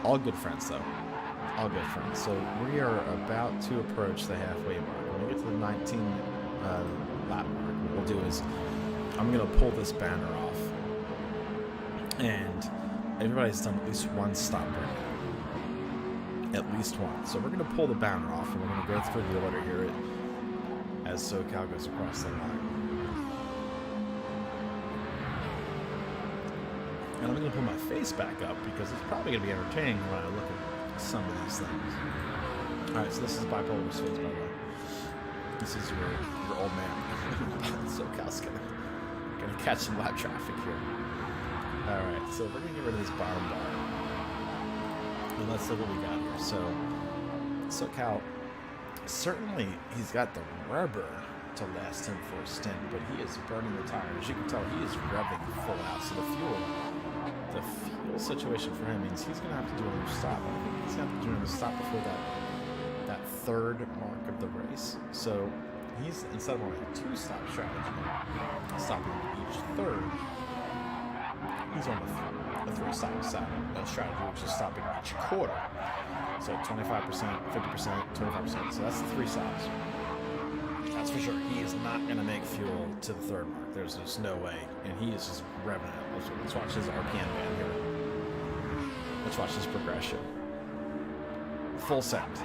All good friends, though. All good friends. So we are about to approach the halfway mark. When we get to the 19 lap mark, what we'll do is I'm going to pull this banner off. And everybody's done at least one stop right now. At least one. So we're going to pull the banner off and we're going to go through the order here as SoCal goes across the line. And I'm going to put my face back up because it's probably going to be entertaining when I look at some of these things. Alright, so this is bipolar space, by the way. This is your old man. SoCal's gonna catch some live traffic here. Alright, so we're gonna get rid of this bottom bar. And let's look what we got here. So SoCal, certainly he's got the rubber to last him for a stint, but he is burning the tire. As you can tell, he is revving full out. So the fuel situation for him means he's gonna have to do another stop. I think he's gonna have to do another stop before that third mark of the race. So he's, instead of only a 2-stop strategy, stopping each third, he's on a 3-stop strategy, which is stopping each quarter. So 25%, 50%, 25%. So that's the 3 stops. That's for sure. He is not going to make fuel to the third mark. There's just no way. And he is just revving it. Let's watch his RPM band here. Let's watch this progression. Full send.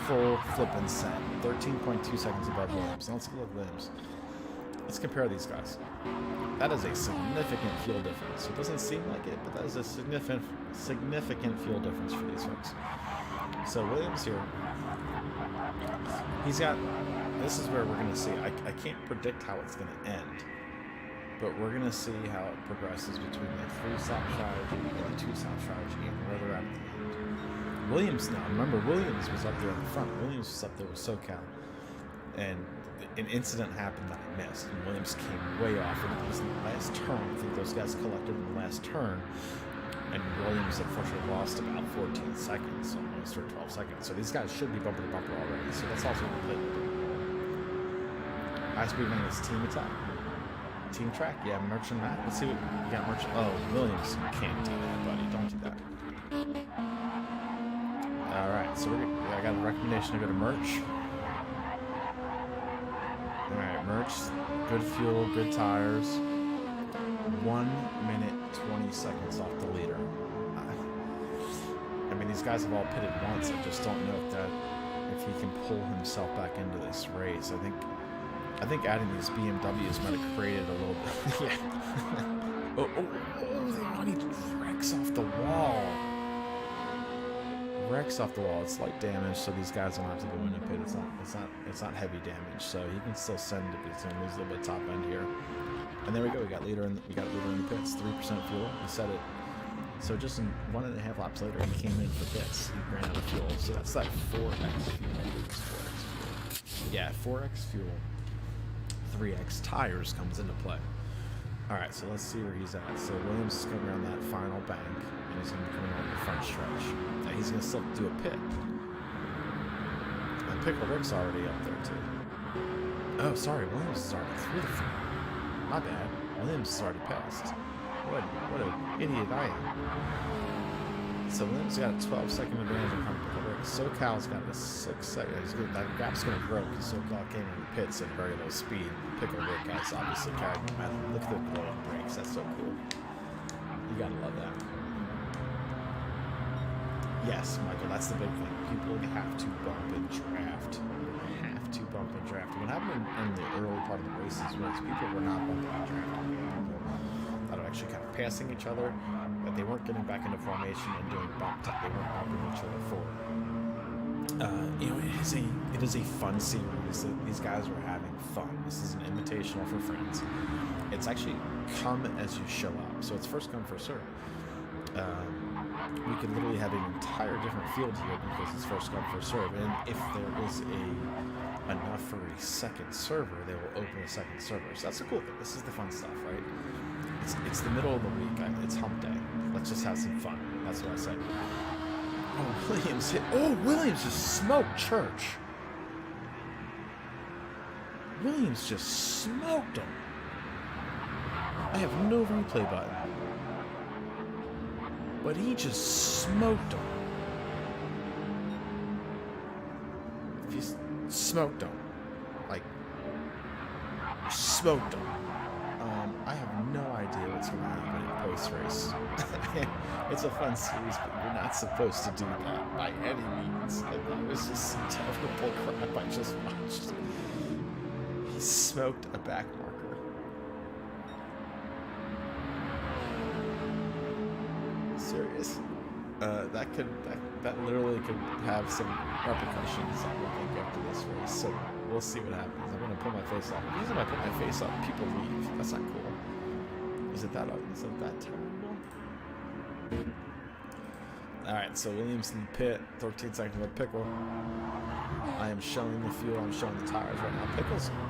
Full flipping send. 13.2 seconds above Williams. Now let's look at Williams. Let's compare these guys. That is a significant fuel difference. It doesn't seem like it, but that is a significant fuel difference for these folks. So Williams here, he's got, this is where we're going to see, I can't predict how it's going to end, but we're going to see how it progresses between the 3-stop strategy and the 2-stop strategy and where they're at the end. Williams now. Remember, Williams was up there in the front. Williams was up there with SoCal. And an incident happened that I missed. And Williams came way off. And it was in the last turn. I think those guys collected in the last turn. And Williams unfortunately lost about 14 seconds, almost, or 12 seconds. So these guys should be bumper to bumper already. So that's also a good. High speed man is team attack. Team track? Yeah, Merchant Matt. Let's see what we got. Merchant. Oh, Williams, you can't do that, buddy. Don't do that. Alright, so I got a recommendation to go to Merch. Alright, Merch. Good fuel, good tires. 1 minute, 20 seconds off the leader. I mean, these guys have all pitted once. I just don't know if he can pull himself back into this race. I think adding these BMWs might have created a little bit. Yeah. Oh, he wrecks off the wall. Wrecks off the wall. It's light damage, so these guys don't have to go in and pit. It's not heavy damage, so he can still send if he's gonna lose a little bit top end here. And there we go. We got leader in the pits. 3% fuel. He said it. So just in 1.5 laps later, he came in for pits. He ran out of fuel. So that's like 4x fuel. Yeah, 4x fuel. 3x tires comes into play. Alright, so let's see where he's at. So Williams is coming around that final bank, and he's going to be coming over the front stretch. Now he's going to still do a pit. And Pickle Rick's already up there too. Oh, sorry, Williams is already through the front. My bad. Williams is already passed. What an idiot I am. So Williams got a 12-second advantage on Pickle Rick. SoCal's got a 6-second. That gap's going to grow because SoCal came in the pits at very low speed. Pickle Rick guys obviously carried momentum. Look at the glowing brakes. That's so cool. You gotta love that. Yes, Michael, that's the big thing. People have to bump and draft. Have to bump and draft. What happened in the early part of the races was people were not bumping and drafting. That are actually kind of passing each other, but they weren't getting back into formation and doing bump. They weren't bumping each other forward. It is a fun series. These guys are having fun. This is an invitational for friends. It's actually come as you show up. So it's first come, first serve. We could literally have an entire different field here because it's first come, first serve. And if there is enough for a second server, they will open a second server. So that's the cool thing. This is the fun stuff, right? It's the middle of the week. It's hump day. Let's just have some fun. That's what I said. Oh, Williams hit. Oh, Williams just smoked Church. Williams just smoked him. I have no replay button. But he just smoked him. He smoked him. Like, smoked him. I have no idea what's going to happen in post-race. It's a fun series, but you're not supposed to do that by any means. Like, that was just some terrible crap I just watched. He smoked a back marker. Serious? That literally could have some repercussions, I would think, after this race. So we'll see what happens. I'm gonna pull my face off. Usually, when I put my face up, people leave. That's not cool. Is it that terrible? All right. So Williams in the pit. 13 seconds with Pickle. I am showing the fuel. I'm showing the tires right now.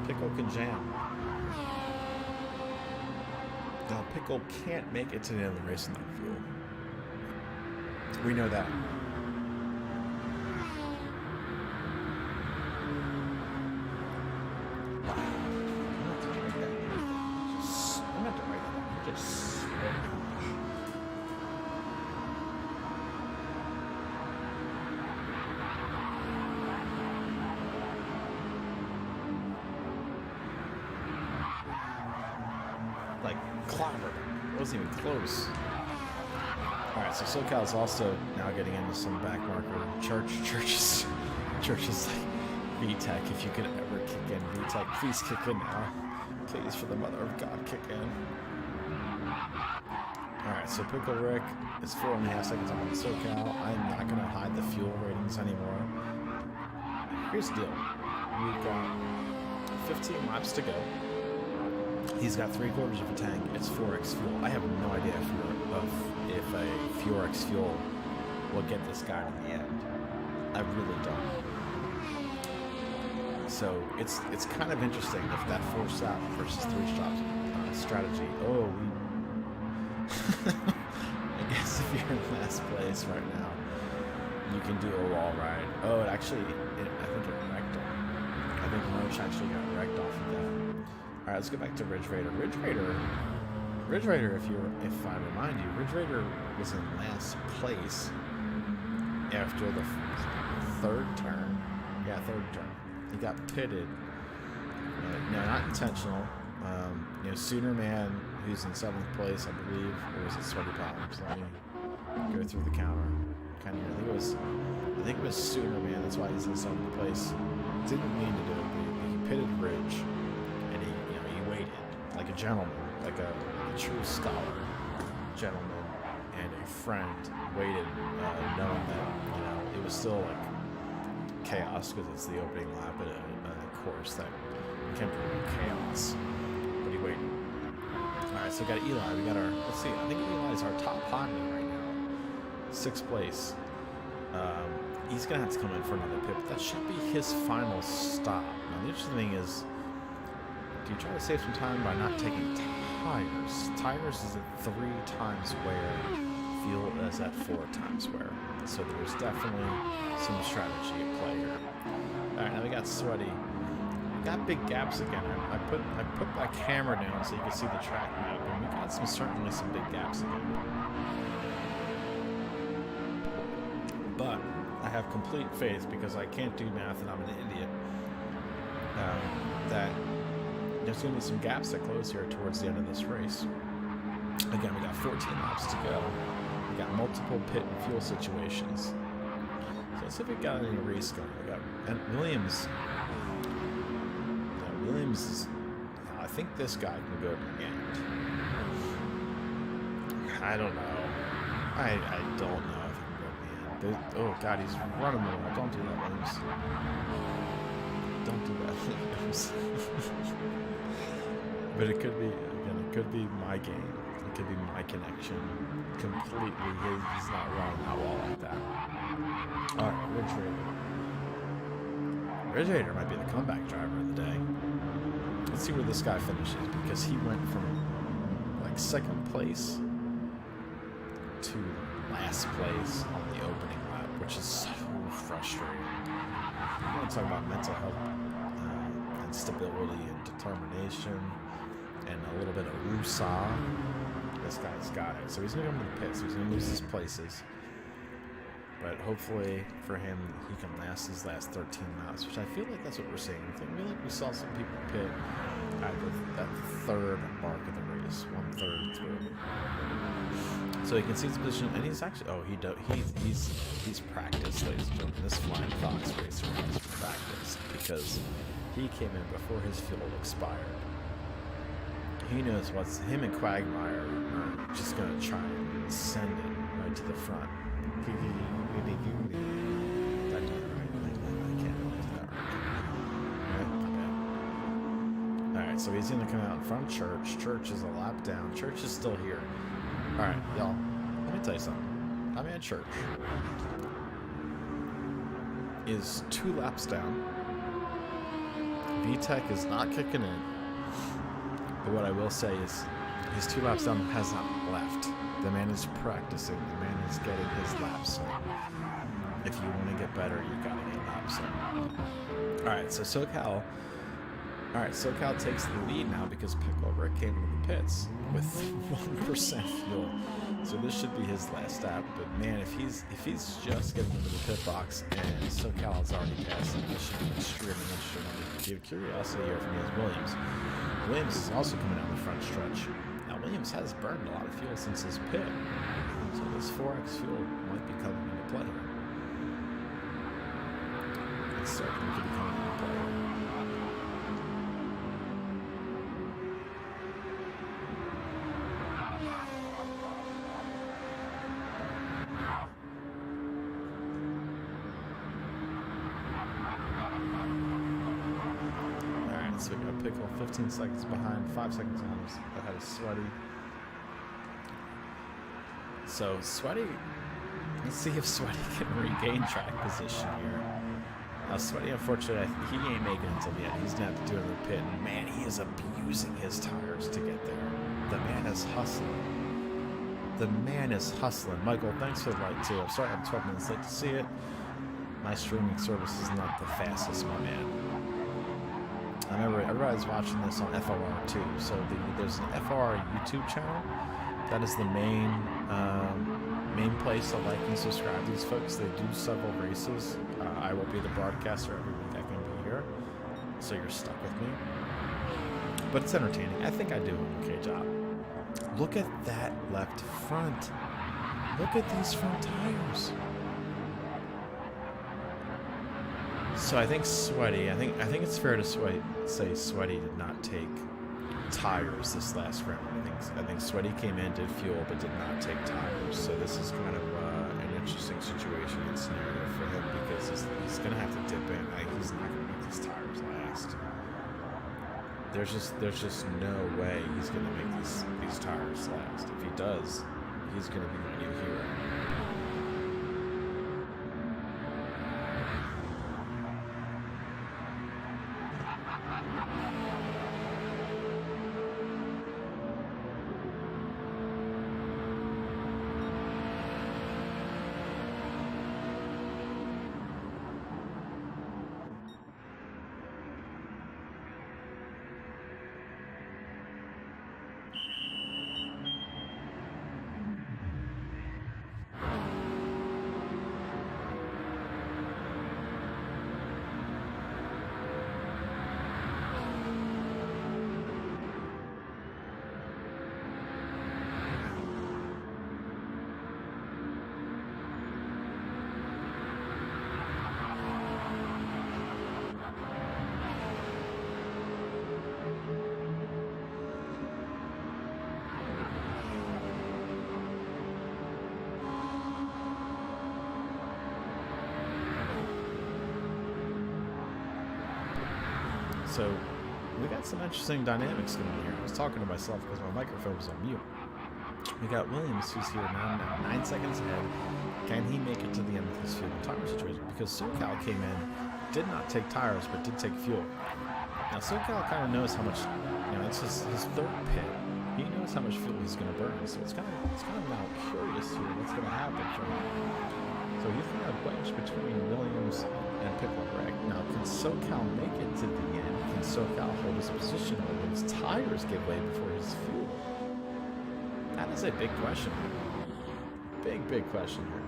Pickle can jam. Now Pickle can't make it to the end of the race in that fuel. We know that. Like clobbered. It wasn't even close. Alright, so SoCal is also now getting into some back marker. Church is like, VTech, if you could ever kick in. VTech, please kick in now. Please, for the mother of God, kick in. Alright, so Pickle Rick is 4.5 seconds on SoCal. I'm not going to hide the fuel ratings anymore. Here's the deal. We've got 15 laps to go. He's got 3/4 of a tank. It's 4x fuel. I have no idea if a 4x fuel will get this guy to the end. I really don't. So it's kind of interesting if that 4-stop versus 3-stop strategy. Oh, I guess if you're in last place right now, you can do a wall ride. Oh, I think it wrecked him. I think Roach actually got wrecked off of that. All right, let's go back to Ridge Raider. Ridge Raider, if I remind you, Ridge Raider was in last place after the third turn. Yeah, third turn. He got pitted. No, not intentional. Sooner Man, who's in 7th place, I believe, or was it Sweaty Palms? Let me go through the counter. I think it was Sooner Man. That's why he's in 7th place. Didn't mean to do it. He pitted Ridge, and he waited like a gentleman, like a true scholar, gentleman, and a friend. Waited, knowing that it was still like chaos because it's the opening lap at a course that can bring chaos. But he waited. All right, so we got Eli. We got our. Let's see. I think Eli's our top Honda right now. 6th place. He's gonna have to come in for another pit. But that should be his final stop. Now the interesting thing is, do you try to save some time by not taking tires? Tires is at 3 times wear. Fuel is at 4 times wear. So there's definitely some strategy at play here. All right, now we got Sweaty. We got big gaps again. I put my camera down so you can see the track map, and we got certainly some big gaps again. But I have complete faith, because I can't do math and I'm an idiot, that there's going to be some gaps that close here towards the end of this race. Again, we got 14 laps to go. We got multiple pit and fuel situations. So let's see if we got any race going. We got Williams. Williams is. I think this guy can go to the end. I don't know. I don't know if he can go to the end. Oh God, he's running the wall. Don't do that, Williams. Don't do that, Williams. But it could be, again, it could be my game. It could be my connection. Completely, he's not running that wall like that. Alright, Ridge Raider. Ridge Raider might be the comeback driver of the day. Let's see where this guy finishes, because he went from like 2nd place to last place on the opening lap, which is so frustrating. I want to talk about mental health and stability and determination and a little bit of woosah. This guy's got it. So he's going to come to the pits. He's going to lose his places. But hopefully for him, he can last his last 13 laps, which I feel like that's what we're seeing. I feel like we saw some people pit at the 3rd mark of the race, 1/3 through. So he can see his position, and he's actually, he's practiced, ladies and gentlemen. This Flying Fox racer has practiced, because he came in before his fuel expired. He knows him and Quagmire are just going to try and send it right to the front. That did it right. I can't really do that right. Alright, so he's going to come out in front of Church. Church is a lap down. Church is still here. Alright, y'all, let me tell you something. My man Church is 2 laps down. VTEC is not kicking in. But what I will say is, his 2 laps down has not left. The man is practicing. The man is getting his laps in. If you want to get better, you gotta get laps in. Alright, so SoCal takes the lead now, because Pickover came into the pits with 1% fuel. So this should be his last lap. But man, if he's just getting into the pit box and SoCal has already passed him, this should be extremely interesting. The curiosity here from me is Williams. Williams is also coming down the front stretch. Now, Williams has burned a lot of fuel since his pit, so this 4X fuel might be coming into play here. It's certainly could be coming into play here. So we got Pickle 15 seconds behind, 5 seconds ahead of Sweaty. So Sweaty Let's see if Sweaty can regain track position here. Now, Sweaty, unfortunately, he ain't making it until the end. He's going to have to do it in the pit. And, man, he is abusing his tires to get there. The man is hustling. The man is hustling. Michael, thanks for the like, too. I'm sorry I'm 12 minutes late to see it. My streaming service is not the fastest, my man. I remember everybody's watching this on FOR, too. So there's an FOR YouTube channel. That is the main place to like and subscribe to these folks. They do several races. I will be the broadcaster every week. I can be here, so you're stuck with me. But it's entertaining. I think I do an okay job. Look at that left front. Look at these front tires. So I think Sweaty. I think it's fair to say Sweaty did not take tires this last round. I think Sweaty came in, did fuel, but did not take tires. So this is kind of an interesting situation and scenario for him because he's going to have to dip in. He's not going to make these tires last. There's just no way he's going to make these tires last. If he does, he's going to be the new hero. So we got some interesting dynamics going on here. I was talking to myself because my microphone was on mute. We got Williams, who's here now 9 seconds ahead. Can he make it to the end of this fuel and tire situation? Because SoCal came in, did not take tires, but did take fuel. Now SoCal kind of knows how much, it's his third pit. He knows how much fuel he's going to burn. So it's kind of now curious here what's going to happen for him. So he's going to wedge between Williams and Pickle Rick. Now, can SoCal make it to the end? Can SoCal hold his position when his tires give way before his fuel? That is a big question. Big question here.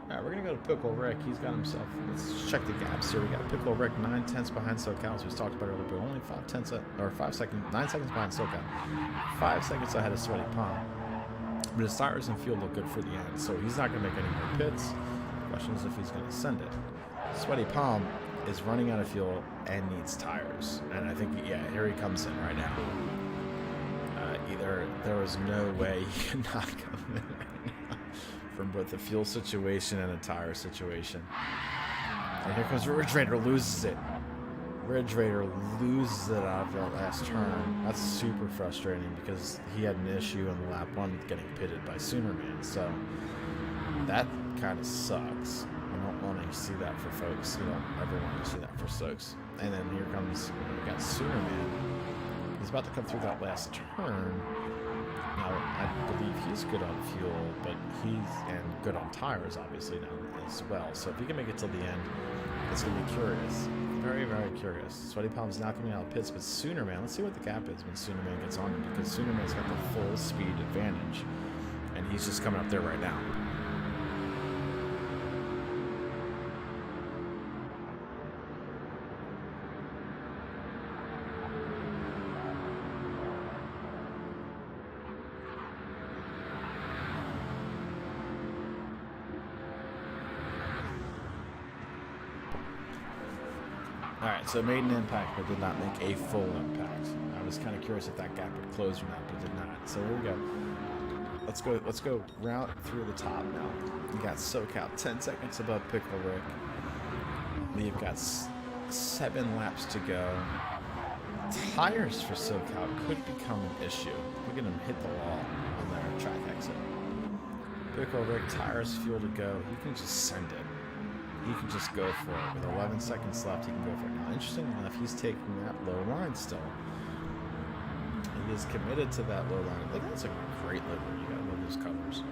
All right, we're going to go to Pickle Rick. He's got himself, let's check the gaps here. We got Pickle Rick 9 tenths behind SoCal, as we talked about earlier, but only 9 seconds behind SoCal. 5 seconds ahead of Sweaty Palm. But his tires and fuel look good for the end, so he's not going to make any more pits. The question is if he's going to send it. Sweaty Palm is running out of fuel and needs tires. And I think, here he comes in right now. Either there is no way he cannot come in right now from both the fuel situation and a tire situation. And here comes Ridge Raider, loses it. Ridge Raider loses it out of that last turn. That's super frustrating because he had an issue on the lap 1 getting pitted by Soonerman. So that kind of sucks. I don't want to see that for folks. You don't ever want to see that for Stokes. And then here comes, we got Soonerman. He's about to come through that last turn. Now, I believe he's good on fuel, but and good on tires, obviously, now as well. So if he can make it till the end, it's going to be curious. Very, very curious. Sweaty Palm's not coming out of pits, but Soonerman, let's see what the gap is when Soonerman gets on him, because Soonerman's got the full speed advantage, and he's just coming up there right now. Alright, so made an impact, but did not make a full impact. I was kind of curious if that gap would close or not, but did not. So here we go. Let's go route through the top now. We got SoCal 10 seconds above Pickle Rick. We've got 7 laps to go. Tires for SoCal could become an issue. Look at him hit the wall on their track exit. Pickle Rick, tires, fuel to go. He can just send it. He can just go for it. With 11 seconds left, he can go for it. Now, interestingly enough, he's taking that low line still. He is committed to that low line. Look, that's a great livery. You gotta love those colors.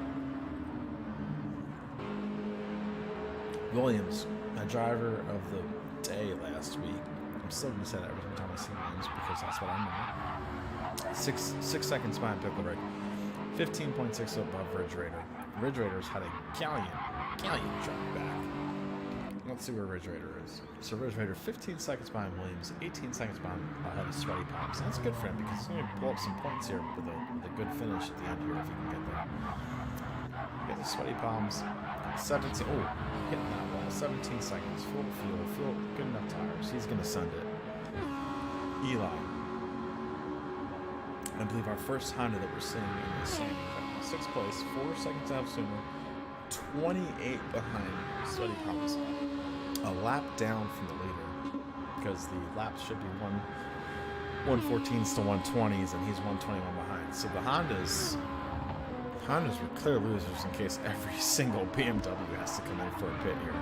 Williams, a driver of the day last week. I'm still gonna say that every time I see Williams because that's what I know. Six seconds behind Pickle Rick. 15.6 above Ridge Raider. Ridge Raiders had a gallant drop back. Let's see where Ridge Raider is. So Ridge Raider 15 seconds behind Williams, 18 seconds behind ahead of Sweaty Palms. That's good for him because he's going to blow up some points here with a good finish at the end here if he can get there. Get the Sweaty Palms. 17. Oh, hitting that wall. 17 seconds. Full fuel. Good enough tires. He's going to send it. Eli. I believe our first Honda that we're seeing in the same 6th place, 4 seconds out sooner, 28 behind Sweaty Palms. A lap down from the leader because the laps should be 114s to 120s and he's 121 behind. So the Hondas were clear losers in case every single BMW has to come in for a pit here.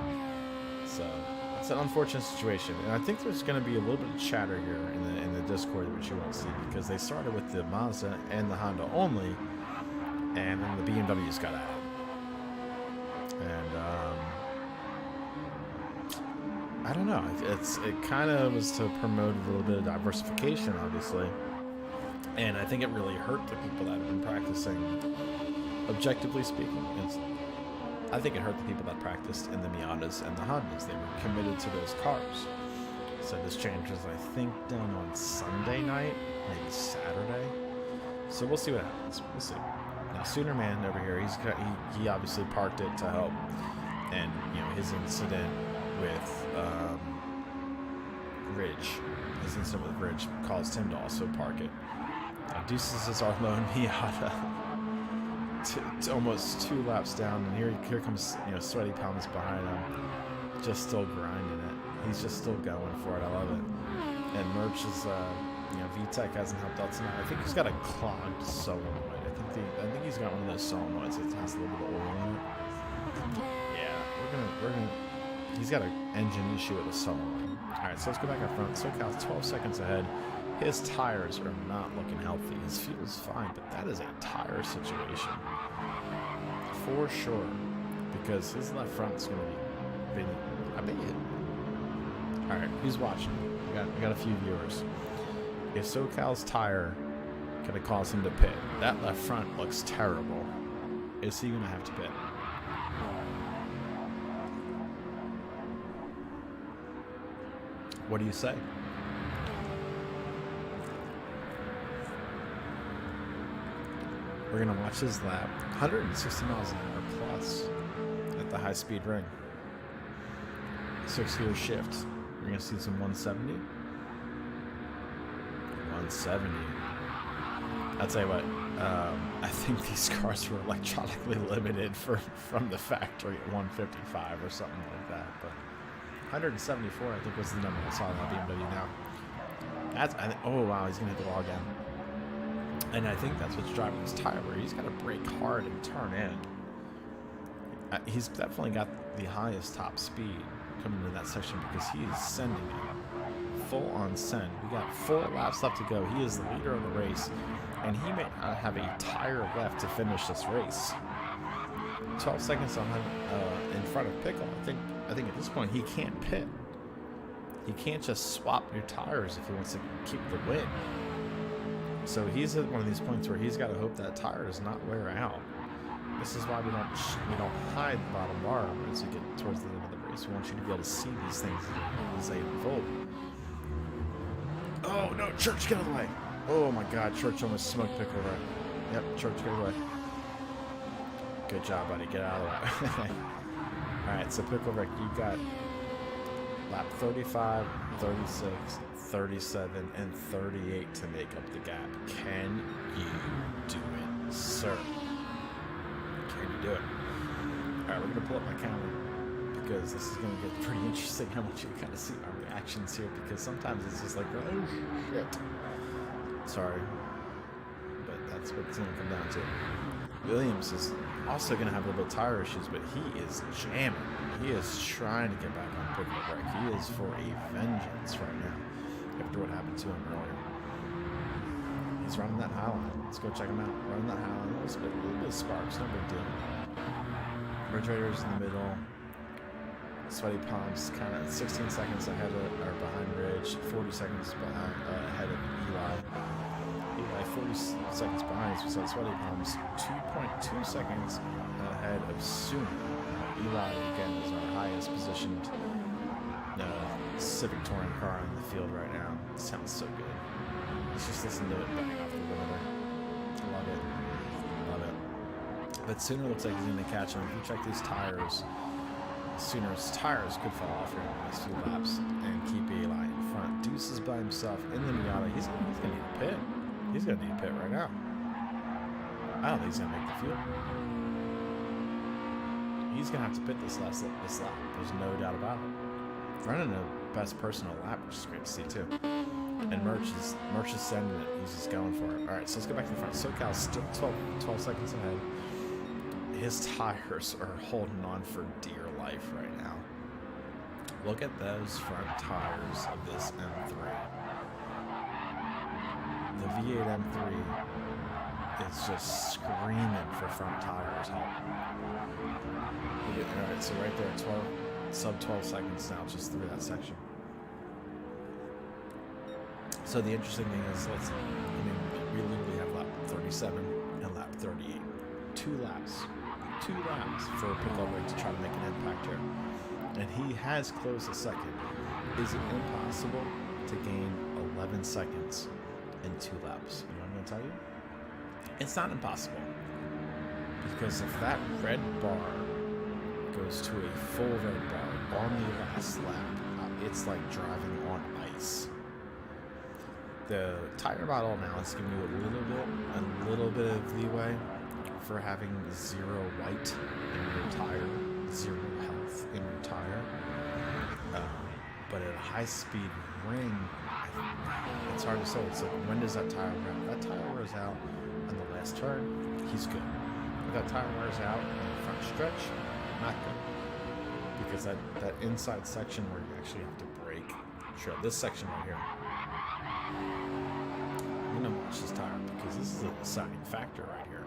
So it's an unfortunate situation, and I think there's going to be a little bit of chatter here in the Discord, which you won't see because they started with the Mazda and the Honda only, and then the BMWs got added. And I don't know. It kind of was to promote a little bit of diversification, obviously, and I think it really hurt the people that have been practicing. Objectively speaking, I think it hurt the people that practiced in the Miatas and the Hondas. They were committed to those cars. So this change was, I think, done on Sunday night, maybe Saturday. So we'll see what happens. We'll see. Now, Sooner Man over here, he obviously parked it to help, and his incident with Ridge, caused him to also park it. Now, Deuces is our lone Miata. To almost 2 laps down, and here comes Sweaty Palms behind him, just still grinding it. He's just still going for it. I love it. And Merch is VTEC hasn't helped out tonight. I think he's got a clogged solenoid. I think he's got one of those solenoids that has a little bit of oil in it. Yeah, we're gonna. He's got an engine issue with the solenoid. All right, so let's go back up front. SoCal's 12 seconds ahead. His tires are not looking healthy. His fuel's fine, but that is a tire situation for sure. Because his left front's going to be, I bet you. All right, who's watching? We got a few viewers. If SoCal's tire could have caused him to pit, that left front looks terrible. Is he going to have to pit? What do you say? We're going to watch his lap. 160 miles an hour plus at the high-speed ring. 6-gear shift. We're going to see some 170. 170. I'll tell you what. I think these cars were electronically limited from the factory at 155 or something like that. But 174, I think, was the number I saw on that BMW now. Oh, wow. He's going to hit the wall again. And I think that's what's driving his tire, where he's got to brake hard and turn in. He's definitely got the highest top speed coming into that section because he is sending it full on send. We got 4 laps left to go. He is the leader of the race, and he may not have a tire left to finish this race. 12 seconds on in front of Pickle. I think at this point he can't pit. He can't just swap your tires if he wants to keep the win. So he's at one of these points where he's got to hope that tire does not wear out. This is why we don't hide the bottom bar as we get towards the end of the race. We want you to be able to see these things as they unfold. Oh no, Church, get out of the way! Oh my God, Church almost smoked Pickle right. Yep, Church, get away. Good job, buddy. Get out of the way. All right, so Pickle Rick, you got lap 35, 36, 37, and 38 to make up the gap. Can you do it, sir? Can you do it? All right, we're gonna pull up my camera because this is gonna get pretty interesting. I want you to kind of see our reactions here because sometimes it's just like, oh shit. Sorry, but that's what it's gonna come down to. Williams is also going to have a little bit of tire issues, but he is jamming. He is trying to get back on Pickle Rick. He is for a vengeance right now after what happened to him earlier. He's running that high line. Let's go check him out. Running that high line. A little bit of sparks. No big deal. Refrigerator's in the middle. Sweaty Palms kind of 16 seconds ahead of, or behind Ridge. 40 seconds ahead of Eli. 40 seconds behind, so Sweaty Palms 2.2 seconds ahead of Sooner. Eli, again, is our highest positioned Civic Touring car in the field right now. It sounds so good. Let's just listen to it bang off the limiter. Love it. Love it. But Sooner looks like he's going to catch him. If you check these tires, Sooner's tires could fall off here in the last few laps and keep Eli in front. Deuce is by himself in the Miata. He's going to need a pit. He's going to need a pit right now. I don't think he's going to make the field. He's going to have to pit this lap. There's no doubt about it. Running a best personal lap, which is great to see too. And Merch is sending it. He's just going for it. All right, so let's go back to the front. SoCal's still 12 seconds ahead. His tires are holding on for dear life right now. Look at those front tires of this M3. The V8 M3 is just screaming for front tires help. Alright, so right there, sub 12 seconds now, just through that section. So the interesting thing is, we literally have lap 37 and lap 38. Two laps for Pickle Rick to try to make an impact here. And he has closed a second. Is it impossible to gain 11 seconds in 2 laps? You know what I'm going to tell you? It's not impossible. Because if that red bar goes to a full red bar on the last lap, it's like driving on ice. The tire model now is giving you a little bit of leeway for having 0 white in your tire, 0 health in your tire. But at a high-speed ring, it's hard to say. It's like, when does that tire wear out? That tire wears out on the last turn, he's good. If that tire wears out in the front stretch, not good. Because that inside section where you actually have to brake, sure, this section right here, I'm going to watch this tire because this is a deciding factor right here.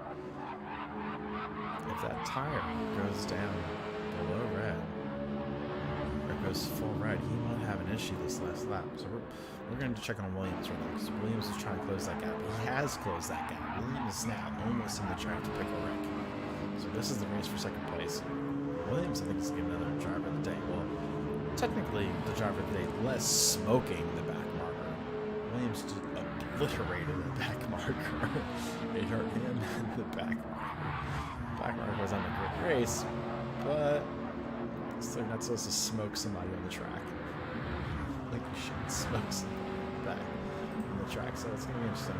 If that tire goes down below red, or goes full red, he might have an issue this last lap. So we're going to check on Williams right now because Williams is trying to close that gap. He has closed that gap. Williams is now almost in the track to Pickle Rick. So this is the race for second place. Williams, I think, is going to give another driver of the day. Well, technically, the driver of the day, less smoking the back marker. Williams just obliterated the back marker. It hurt him in the back marker. Back marker was on a great race, but still not supposed to smoke somebody on the track. Like you shouldn't smoke somebody back on the track, so it's going to be interesting.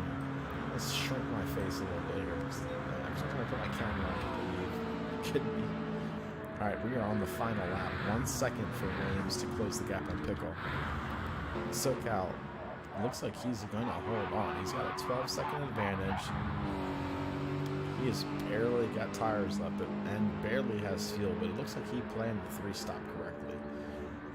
Let's shrink my face a little bit here. I'm just going to put my camera on. Are you kidding me? Alright, we are on the final lap. 1 second for Williams to close the gap on Pickle. SoCal looks like he's going to hold on. He's got a 12-second advantage. He has barely got tires left and barely has fuel, but it looks like he planned the 3-stop correctly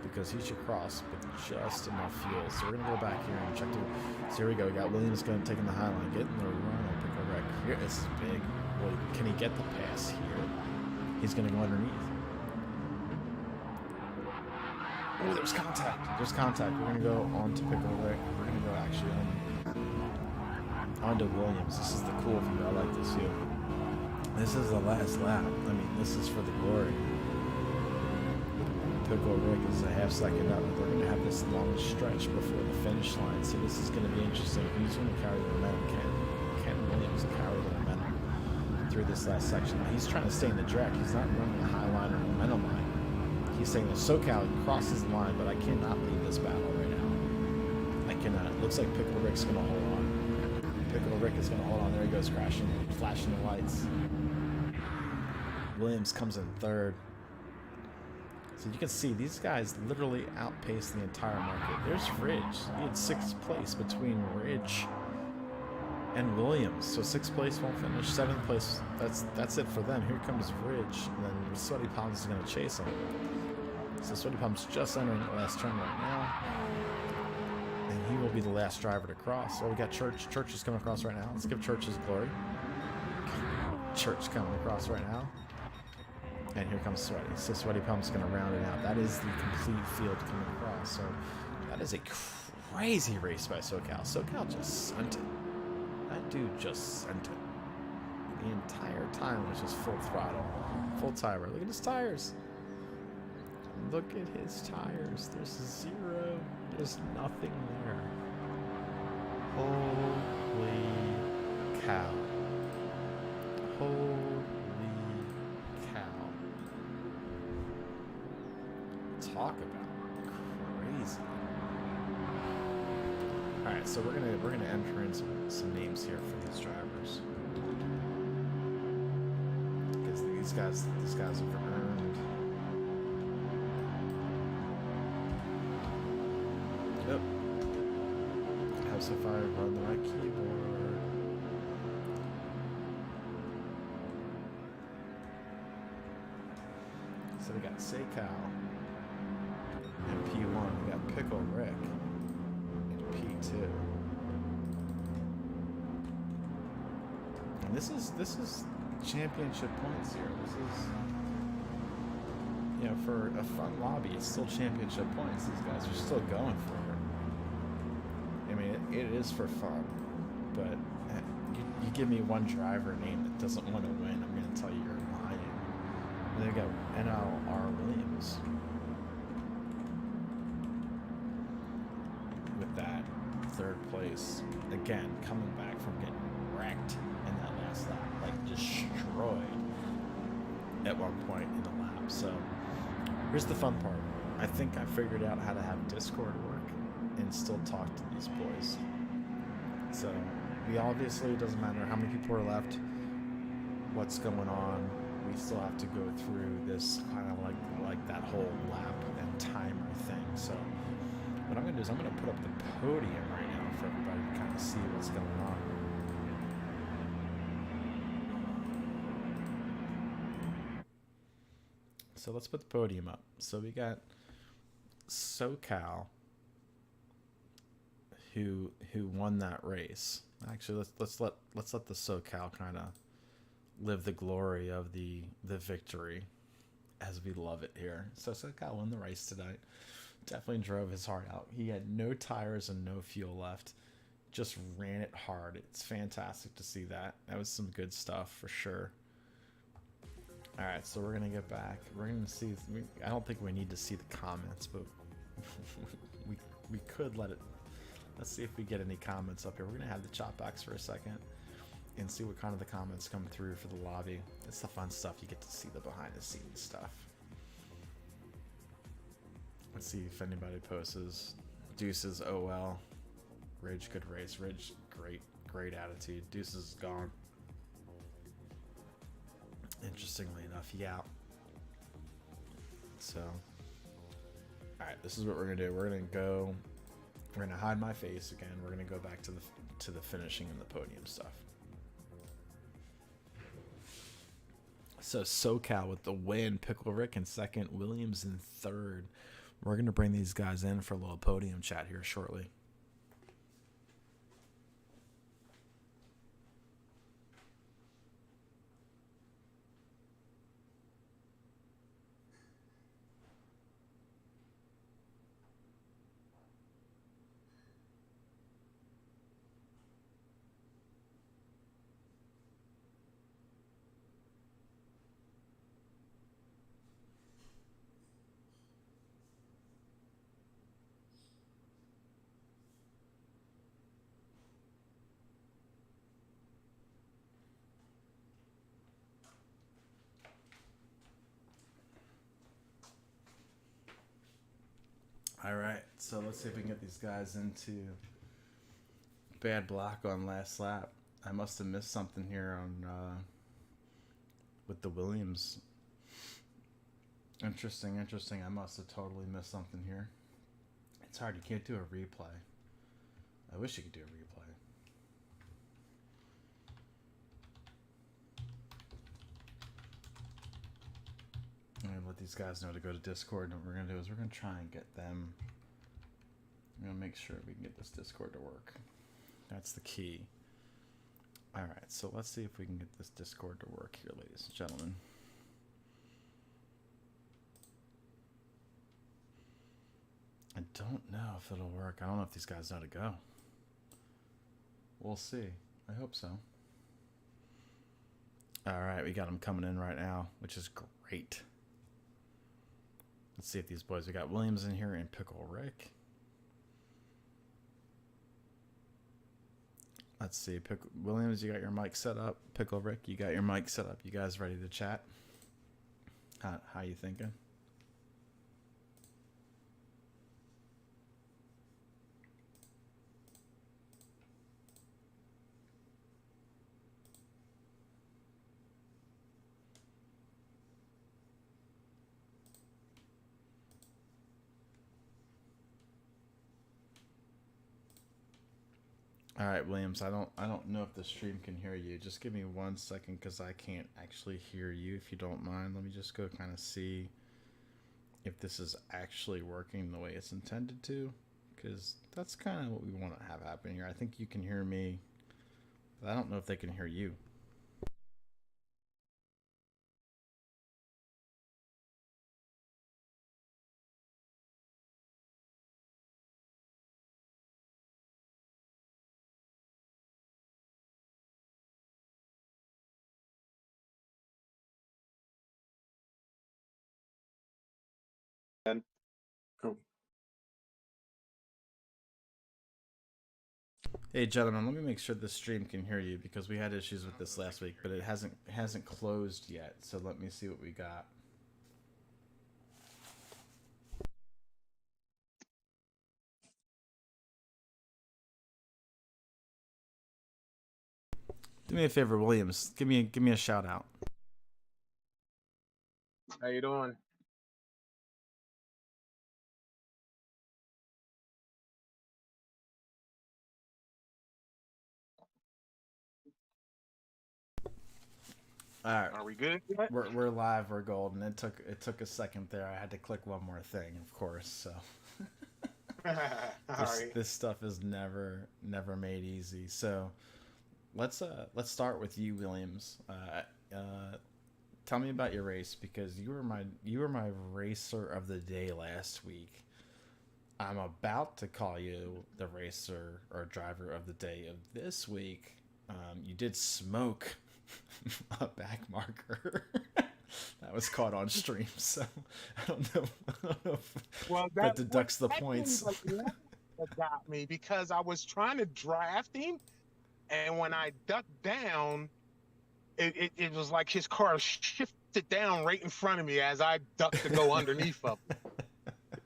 because he should cross with just enough fuel. So we're going to go back here and check it. So here we go. We got Williams taking the high line, getting the run on Pickle Rick. Here, this is big. Well, can he get the pass here? He's going to go underneath. Oh, there's contact. There's contact. We're going to go on to Pickle Rick. We're going to go actually on to Williams. This is the cool view. I like this view. This is the last lap. I mean, this is for the glory. Pickle Rick is a half second up. They're going to have this long stretch before the finish line. So this is going to be interesting. Who's going to carry the momentum? Can Williams carry the momentum through this last section? Now, he's trying to stay in the track. He's not running a high line or momentum line. He's saying that SoCal crosses the line, but I cannot leave this battle right now. I cannot. It looks like Pickle Rick's going to hold on. Pickle Rick is going to hold on. There he goes, crashing, flashing the lights. Williams comes in third. So you can see these guys literally outpace the entire market. There's Ridge. He had 6th place between Ridge and Williams. So 6th place won't finish. 7th place, that's it for them. Here comes Ridge, and then Sweaty Palms is going to chase him. So Sweaty Palms just entering the last turn right now. And he will be the last driver to cross. So we got Church. Church is coming across right now. Let's give Church his glory. Church coming across right now. And here comes Sweaty. So Sweaty Palms is going to round it out. That is the complete field coming across. So that is a crazy race by SoCal. SoCal just sent it. That dude just sent it. The entire time was just full throttle. Full tire. Look at his tires. Look at his tires. There's zero. There's nothing there. Holy cow. Holy cow. Talk about crazy. Alright, so we're gonna enter in some names here for these drivers. Because these guys have earned. Yep. House if I run the right keyboard. So we got SoCal and P1. We got Pickle Rick and P2. And this is championship points here. This is, you know, for a fun lobby, it's still championship points. These guys are still going for it. I mean, it is for fun, but you give me one driver name that doesn't want to win, I'm going to tell you you're lying. And then we got NLR Williams with that 3rd place. Again, coming back from getting wrecked in that last lap, like destroyed at one point in the lap. So here's the fun part. I think I figured out how to have Discord work and still talk to these boys. So we obviously, it doesn't matter how many people are left, what's going on, we still have to go through this kind of like that whole lap and timer thing. So what I'm gonna do is I'm gonna put up the podium right now for everybody to kind of see what's going on. So let's put the podium up. So we got SoCal, who won that race. Actually, let's let the SoCal kind of live the glory of the victory as we love it here. So SoCal won the race tonight. Definitely drove his heart out. He had no tires and no fuel left. Just ran it hard. It's fantastic to see that. That was some good stuff for sure. All right, so we're gonna get back. We're gonna see. I don't think we need to see the comments, but we could let it. Let's see if we get any comments up here. We're gonna have the chat box for a second and see what kind of the comments come through for the lobby. It's the fun stuff. You get to see the behind the scenes stuff. Let's see if anybody posts. Deuces, oh well. Ridge, good race. Ridge, great attitude. Deuces is gone. Interestingly enough, yeah. So, all right, this is what we're gonna do. We're gonna hide my face again. We're gonna go back to the finishing and the podium stuff. So SoCal with the win, Pickle Rick in 2nd, Williams in 3rd. We're gonna bring these guys in for a little podium chat here shortly. All right, so let's see if we can get these guys into bad block on last lap. I must have missed something here on with the Williams. Interesting. I must have totally missed something here. It's hard. You can't do a replay. I wish you could do a replay. let these guys know to go to Discord, and what we're gonna do is we're gonna try and get them. We're gonna make sure we can get this Discord to work. That's the key. All right, so let's see if we can get this Discord to work here, ladies and gentlemen. I don't know if it'll work. I don't know if these guys know to go. We'll see. I hope so. All right, we got them coming in right now, which is great. Let's see if these boys, we got Williams in here and Pickle Rick. Let's see, Williams, you got your mic set up. Pickle Rick, you got your mic set up. You guys ready to chat? How you thinking? All right, Williams, I don't know if the stream can hear you. Just give me 1 second because I can't actually hear you, if you don't mind. Let me just go kind of see if this is actually working the way it's intended to, because that's kind of what we want to have happen here. I think you can hear me, but I don't know if they can hear you. Cool. Hey gentlemen, let me make sure the stream can hear you because we had issues with this last week, but it hasn't closed yet. So let me see what we got. Do me a favor, Williams. Give me a shout out. How you doing? All right. Are we good? We're live. We're golden. It took a second there. I had to click one more thing, of course. So this stuff is never made easy. So let's start with you, Williams. Tell me about your race because you were my racer of the day last week. I'm about to call you the racer or driver of the day of this week. You did smoke a back marker that was caught on stream, so I don't know if that deducts the points. That got me because I was trying to draft him, and when I ducked down, it was like his car shifted down right in front of me as I ducked to go underneath of him.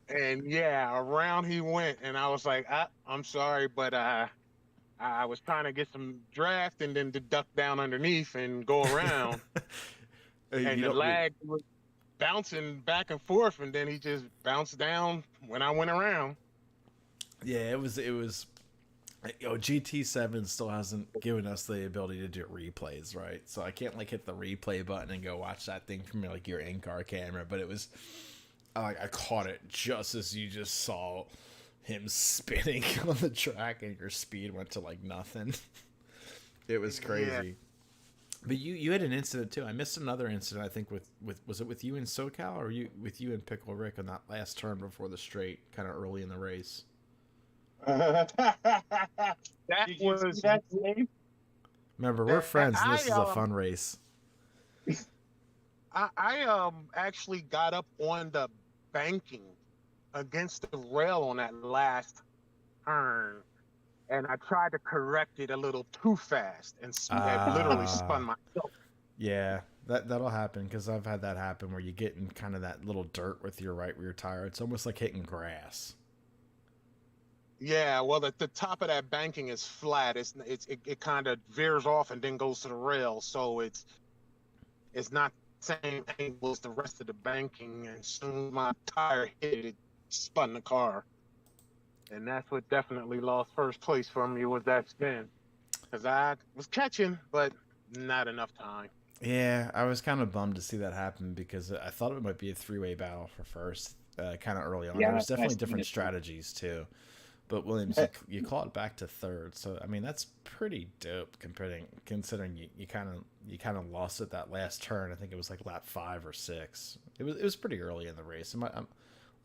And yeah, around he went, and I was like, I'm sorry, but I was trying to get some draft and then to duck down underneath and go around. And the lag was bouncing back and forth, and then he just bounced down when I went around. Yeah, it was. GT7 still hasn't given us the ability to do replays, right? So I can't like hit the replay button and go watch that thing from like your in-car camera. But it was I caught it just as you just saw him spinning on the track and your speed went to like nothing. It was crazy. Yeah. But you had an incident too. I missed another incident, I think, with was it with you in SoCal or with you and Pickle Rick on that last turn before the straight, kind of early in the race? Remember, we're friends and this is a fun race. I actually got up on the banking against the rail on that last turn, and I tried to correct it a little too fast and literally spun myself. Yeah, that'll happen because I've had that happen where you get in kind of that little dirt with your right rear tire. It's almost like hitting grass. Yeah, well, the top of that banking is flat. It kind of veers off and then goes to the rail, so it's not the same angle as the rest of the banking. And soon my tire hit it, spun the car, and that's what definitely lost first place for me was that spin, because I was catching, but not enough time. Yeah, I was kind of bummed to see that happen because I thought it might be a three-way battle for first, kind of early on. There Yeah, was I definitely seen different it too. strategies too, but Williams, you caught it back to third. So I mean, that's pretty dope comparing considering you kind of lost it that last turn. I think it was like lap 5 or 6. It was pretty early in the race. I'm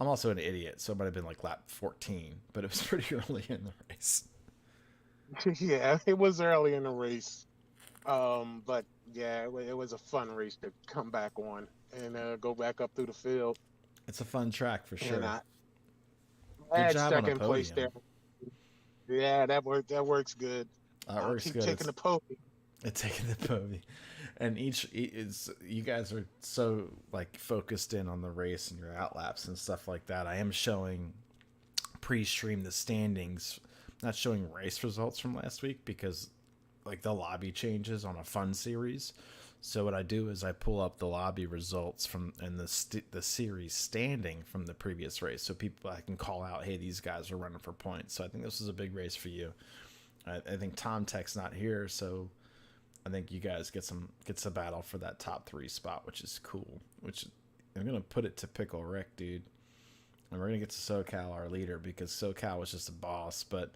also an idiot, so it might have been like lap 14, but it was pretty early in the race. Yeah, it was early in the race. But yeah, it was a fun race to come back on and go back up through the field. It's a fun track for And sure. I Good had job on a second place there. podium. Yeah, that works good. That I'll works keep good. taking the podium. It's taking the podium. And each is you guys are so like focused in on the race and your outlaps and stuff like that. I am showing pre-stream the standings, not showing race results from last week because like the lobby changes on a fun series. So what I do is I pull up the lobby results from and the series standing from the previous race, so people I can call out, hey, these guys are running for points. So I think this is a big race for you. I think Tom Tech's not here, so I think you guys gets a battle for that top 3 spot, which is cool. Which I'm gonna put it to Pickle Rick, dude, and we're gonna get to SoCal, our leader, because SoCal was just a boss. But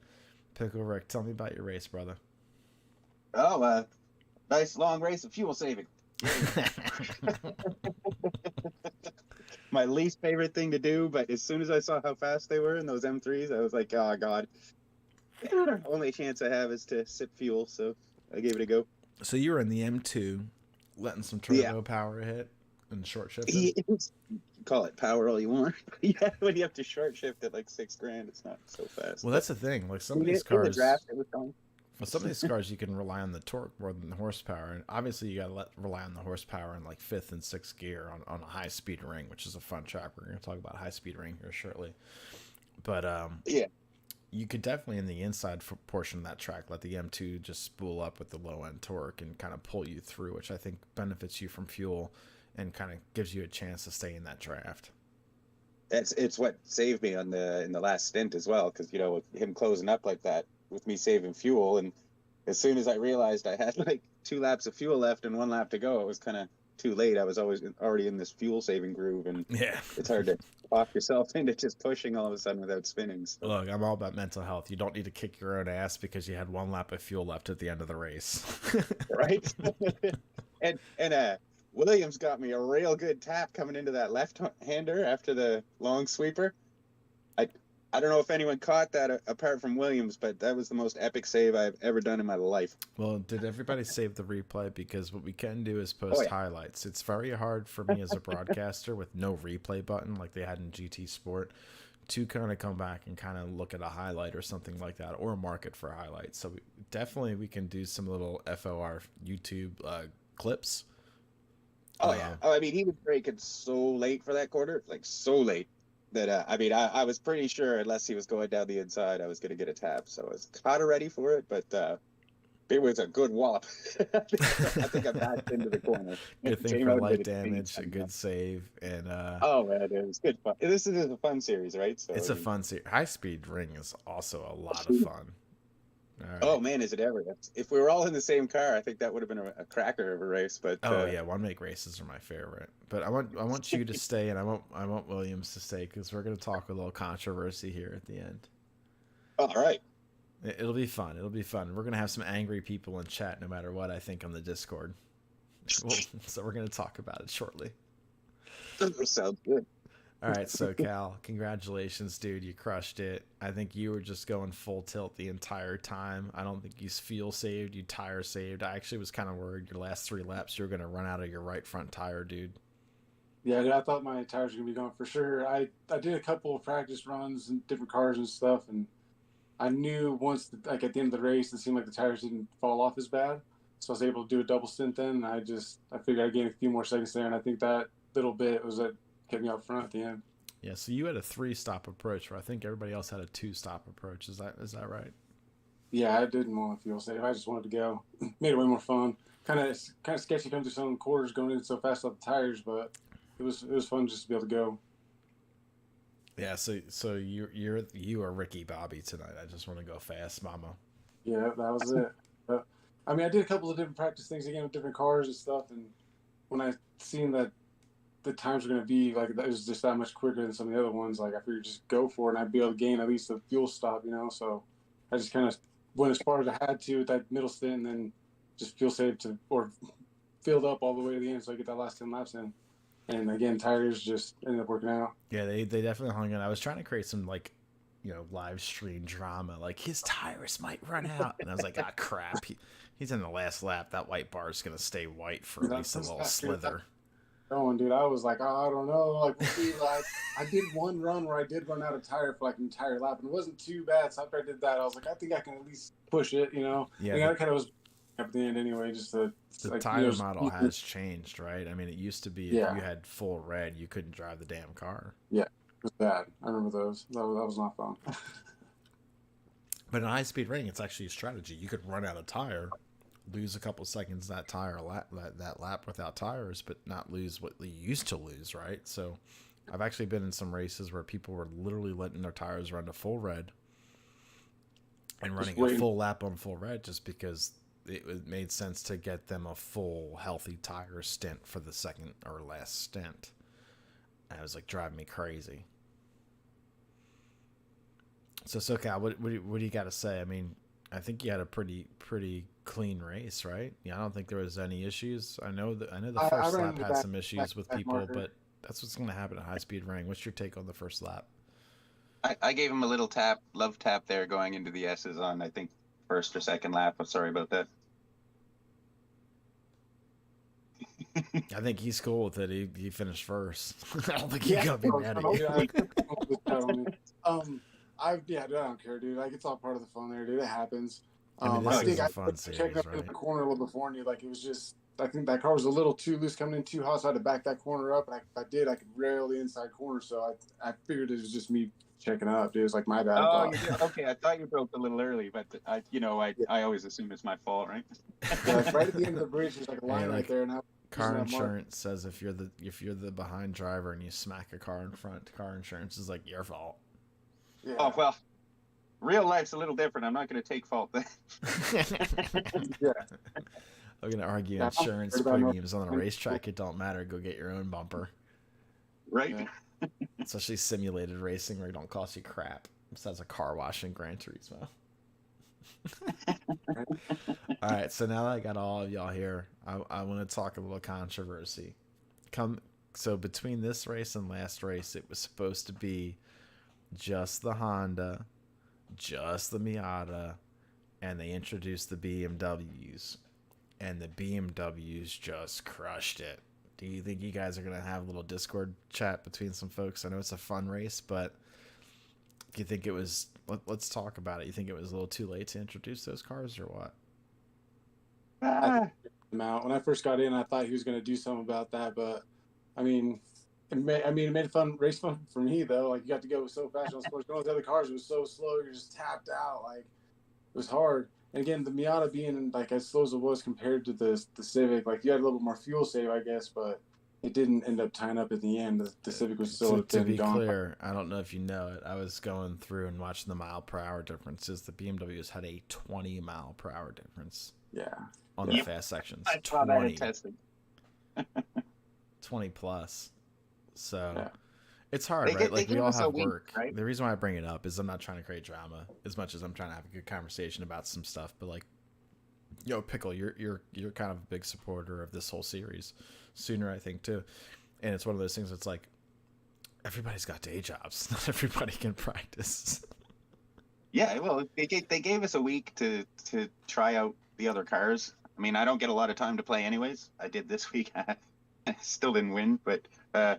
Pickle Rick, tell me about your race, brother. Oh, nice long race of fuel saving. My least favorite thing to do, but as soon as I saw how fast they were in those M3s, I was like, oh god. Only chance I have is to sip fuel, so I gave it a go. So you were in the M2, letting some Yeah. turbo power hit and short shifting. Call it power all you want. Yeah, when you have to short shift at like $6,000, it's not so fast. Well, that's the thing. Like some of in these the cars, draft, it was going. well, some of these cars you can rely on the torque more than the horsepower, and obviously you got to rely on the horsepower in like fifth and sixth gear on a high speed ring, which is a fun track. We're going to talk about high speed ring here shortly, but Yeah. you could definitely in the inside portion of that track let the M2 just spool up with the low end torque and kind of pull you through, which I think benefits you from fuel and kind of gives you a chance to stay in that draft. It's what saved me in the last stint as well, because with him closing up like that, with me saving fuel, and as soon as I realized I had like 2 laps of fuel left and 1 lap to go, it was kind of too late. I was already in this fuel saving groove, and Yeah, it's hard to talk yourself into just pushing all of a sudden without spinning. So. look, I'm all about mental health. You don't need to kick your own ass because you had 1 lap of fuel left at the end of the race. Right. and Williams got me a real good tap coming into that left-hander after the long sweeper. I don't know if anyone caught that apart from Williams, but that was the most epic save I've ever done in my life. Well, did everybody save the replay? Because what we can do is post highlights. It's very hard for me as a broadcaster with no replay button like they had in GT Sport to kind of come back and kind of look at a highlight or something like that, or mark it for highlights. So we can do some little FOR YouTube clips. Oh yeah. I mean, he was braking so late for that quarter, like so late that I was pretty sure unless he was going down the inside, I was going to get a tap. So I was kind of ready for it, but it was a good wallop. I think I backed into the corner. Good thing for light damage, a good save, and oh man, it was good fun. This is a fun series, right? So it's a fun series. High speed ring is also a lot of fun. Right. Oh man, is it ever? If we were all in the same car, I think that would have been a cracker of a race. But yeah, one make races are my favorite. But I want you to stay, and I want Williams to stay because we're going to talk a little controversy here at the end. All right. It'll be fun. It'll be fun. We're going to have some angry people in chat no matter what I think on the Discord. So we're going to talk about it shortly. Sounds good. All right, so Cal, congratulations, dude. You crushed it. I think you were just going full tilt the entire time. I don't think you fuel saved, you tire saved. I actually was kind of worried your last 3 laps you were going to run out of your right front tire, dude. Yeah, I thought my tires were going to be gone for sure. I did a couple of practice runs in different cars and stuff, and I knew once, like at the end of the race, it seemed like the tires didn't fall off as bad. So I was able to do a double stint then. I figured I'd gain a few more seconds there, and I think that little bit was that kept me out front at the end. Yeah, so you had a 3-stop approach, where I think everybody else had a 2-stop approach. Is that right? Yeah, I didn't want to fuel save. I just wanted to go. Made it way more fun. Kind of sketchy coming through some quarters going in so fast off the tires, but it was fun just to be able to go. Yeah, so you are Ricky Bobby tonight. I just want to go fast, mama. Yeah, that was it. I mean, I did a couple of different practice things again with different cars and stuff, and when I seen that the times were going to be like it was just that much quicker than some of the other ones, like I figured just go for it, and I'd be able to gain at least a fuel stop, you know. So I just kind of went as far as I had to with that middle stint, and then just fuel saved or filled up all the way to the end, so I get that last 10 laps in. And again, tires just ended up working out. Yeah, they definitely hung in. I was trying to create some like, live stream drama, like his tires might run out, and I was like, ah, crap. He's in the last lap. That white bar is gonna stay white for at least a little slither. Going, dude, I was like, oh, I don't know, like, we'll see, like, I did one run where I did run out of tire for like an entire lap, and it wasn't too bad. So after I did that, I was like, I think I can at least push it, you know. Yeah, I kind of was at the end anyway, just to the like, tire model has changed, right? I mean, it used to be if Yeah. you had full red, you couldn't drive the damn car. Yeah, it was bad. I remember those. That was not fun. But in high-speed racing, it's actually a strategy. You could run out of tire, lose a couple seconds that lap without tires, but not lose what you used to lose, right? So I've actually been in some races where people were literally letting their tires run to full red and running a full lap on full red just because it made sense to get them a full healthy tire stint for the second or last stint. And it was like driving me crazy. So SoCal, what do you got to say? I mean, I think you had a pretty clean race, right? Yeah, I don't think there was any issues. I know the first lap had some issues with people, but that's what's going to happen at high speed ring. What's your take on the first lap? I gave him a little love tap there going into the S's on, I think, first or second lap. I'm sorry about that. I think he's cool with it. He finished first. I don't think he's gonna be mad at you. I don't care, dude. Like, it's all part of the fun there, dude. It happens. I mean, this is a fun series, checked up in the corner a little before, and like, it was just, I think that car was a little too loose coming in too hot, so I had to back that corner up, and if I did, I could rail the inside corner, so I figured it was just me checking up, dude. It was like my bad. Oh, okay. I thought you broke a little early, but I always assume it's my fault, right? Yeah, like right at the end of the bridge, there's like a line right there, and car insurance says if you're the behind driver and you smack a car in front, car insurance is like your fault. Yeah. Oh well, real life's a little different. I'm not going to take fault then. Yeah. I'm going to argue insurance premiums on the racetrack. It don't matter. Go get your own bumper. Right. Yeah. Especially simulated racing where it don't cost you crap. Besides a car wash in Gran Turismo. All right, so now that I got all of y'all here, I want to talk a little controversy. So between this race and last race, it was supposed to be just the Honda, just the Miata, and they introduced the BMWs, and the BMWs just crushed it. Do you think you guys are going to have a little Discord chat between some folks? I know it's a fun race, but do you think it was... Let's talk about it. You think it was a little too late to introduce those cars, or what? When I first got in, I thought he was going to do something about that, but I mean, it made a race fun for me though. Like, you got to go so fast. I was going with the other cars, it was so slow. You're just tapped out. Like, it was hard. And again, the Miata being like as slow as it was compared to the Civic, like you had a little bit more fuel save, I guess, but it didn't end up tying up at the end. The Civic was still to be clear. I don't know if you know it. I was going through and watching the mile per hour differences. The BMWs had a 20 mile per hour difference. Yeah. On the fast sections. I saw that in testing. 20 plus. So yeah. It's hard, right? Like, we all have work. Right? The reason why I bring it up is I'm not trying to create drama as much as I'm trying to have a good conversation about some stuff. But like, Pickle, you're kind of a big supporter of this whole series. Sooner, I think, too. And it's one of those things that's like, everybody's got day jobs. Not everybody can practice. Yeah, well, they gave us a week to try out the other cars. I mean, I don't get a lot of time to play anyways. I did this week. I still didn't win, but there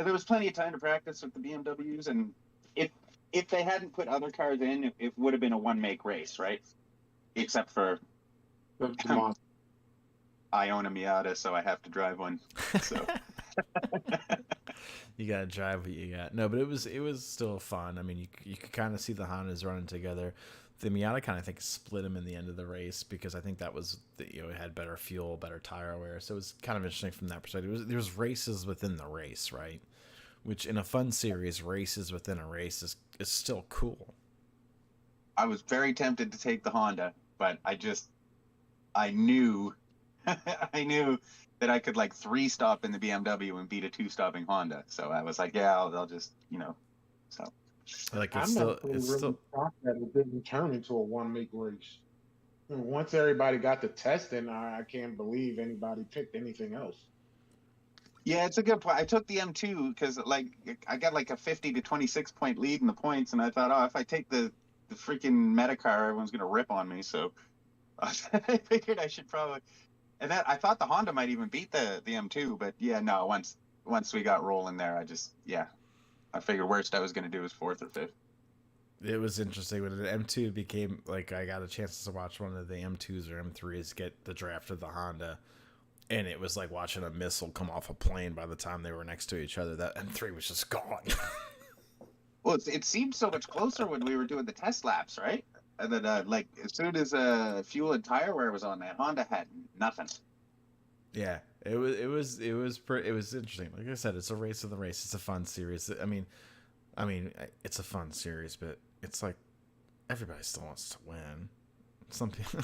was plenty of time to practice with the BMWs. And if they hadn't put other cars in, it would have been a one-make race, right? Except for I own a Miata, so I have to drive one. So you gotta drive what you got. No, but it was still fun. I mean, you could kind of see the Hondas running together. The Miata kind of, I think, split them in the end of the race because I think that was it had better fuel, better tire wear. So it was kind of interesting from that perspective. There was races within the race, right? Which in a fun series, races within a race is still cool. I was very tempted to take the Honda, but I knew, I knew that I could like 3-stop in the BMW and beat a 2-stopping Honda. So I was like, yeah, I'll just, so. Like I'm not really shocked that it didn't turn into a one-week race. Once everybody got to testing, I can't believe anybody picked anything else. Yeah, it's a good point. I took the M2 because like I got like a 50 to 26 point lead in the points, and I thought, oh, if I take the freaking Metacar, everyone's gonna rip on me. So I figured I should probably. And that I thought the Honda might even beat the M2, but yeah, no. Once we got rolling there, I figured worst I was gonna do was 4th or 5th. It was interesting when the M2 became like I got a chance to watch one of the M2s or M3s get the draft of the Honda, and it was like watching a missile come off a plane. By the time they were next to each other, that M3 was just gone. Well, it seemed so much closer when we were doing the test laps, right? And then like as soon as fuel and tire wear was on, that Honda had nothing. Yeah, it was interesting. Like I said, it's a race of the race. It's a fun series. I mean, it's a fun series, but it's like everybody still wants to win. Some people,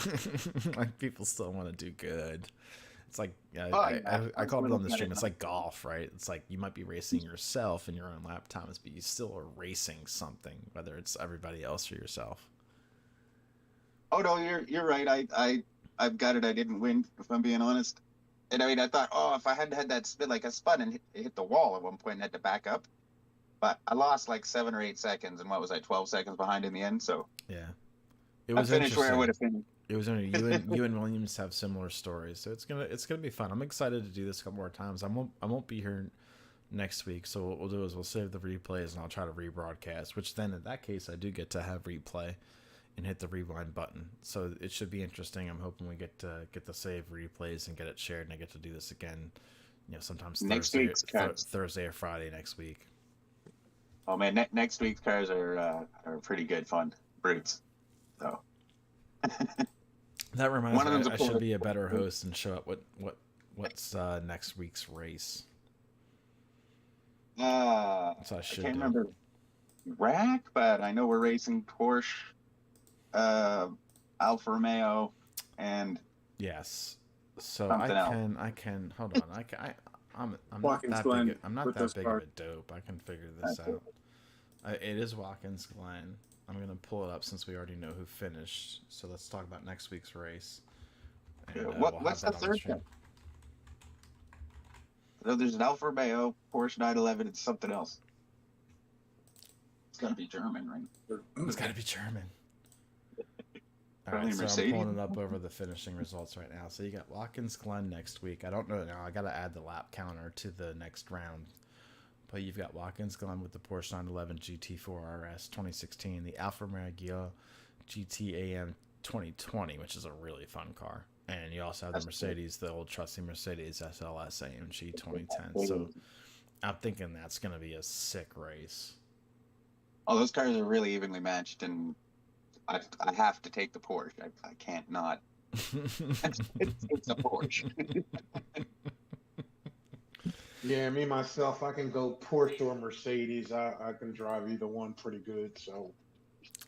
like people still want to do good. It's like I called it on the stream. It's like golf, right? It's like you might be racing yourself in your own lap times, but you still are racing something, whether it's everybody else or yourself. Oh no, you're right. I've got it. I didn't win, if I'm being honest. And I mean, I thought, oh, if I hadn't had that spin, like a spun and hit the wall at one point and had to back up. But I lost like 7 or 8 seconds, and what was I, 12 seconds behind in the end? So yeah, it was I finished where I would have finished. It was only you and Williams have similar stories, so it's gonna be fun. I'm excited to do this a couple more times. I won't be here next week, so what we'll do is we'll save the replays and I'll try to rebroadcast. Which then in that case I do get to have replay and hit the rewind button, so it should be interesting. I'm hoping we get to get the save replays and get it shared, and I get to do this again. Sometimes Thursday or Friday next week. Oh man, next week's cars are pretty good fun, brutes. So that reminds me, I should be a better host and show up what's next week's race. So I can't remember rack, but I know we're racing Porsche, Alfa Romeo, and yes. So I can hold on. I'm not that big of a dope. I can figure this out. It is Watkins Glen. I'm gonna pull it up since we already know who finished. So let's talk about next week's race. And, what's the third one? So there's an Alfa Romeo, Porsche 911, and something else. It's got to be German, right? It's got to be German. All right, so I'm pulling it up over the finishing results right now. So you got Watkins Glen next week. I don't know now. I got to add the lap counter to the next round. But you've got Watkins Glen with the Porsche 911 GT4 RS 2016, the Alfa Romeo GT-AM 2020, which is a really fun car. And you also have the Mercedes, the old trusty Mercedes SLS AMG 2010. So I'm thinking that's going to be a sick race. Oh, those cars are really evenly matched, and I have to take the Porsche. I can't not. It's a Porsche. Yeah, me myself, I can go Porsche or Mercedes. I can drive either one pretty good. So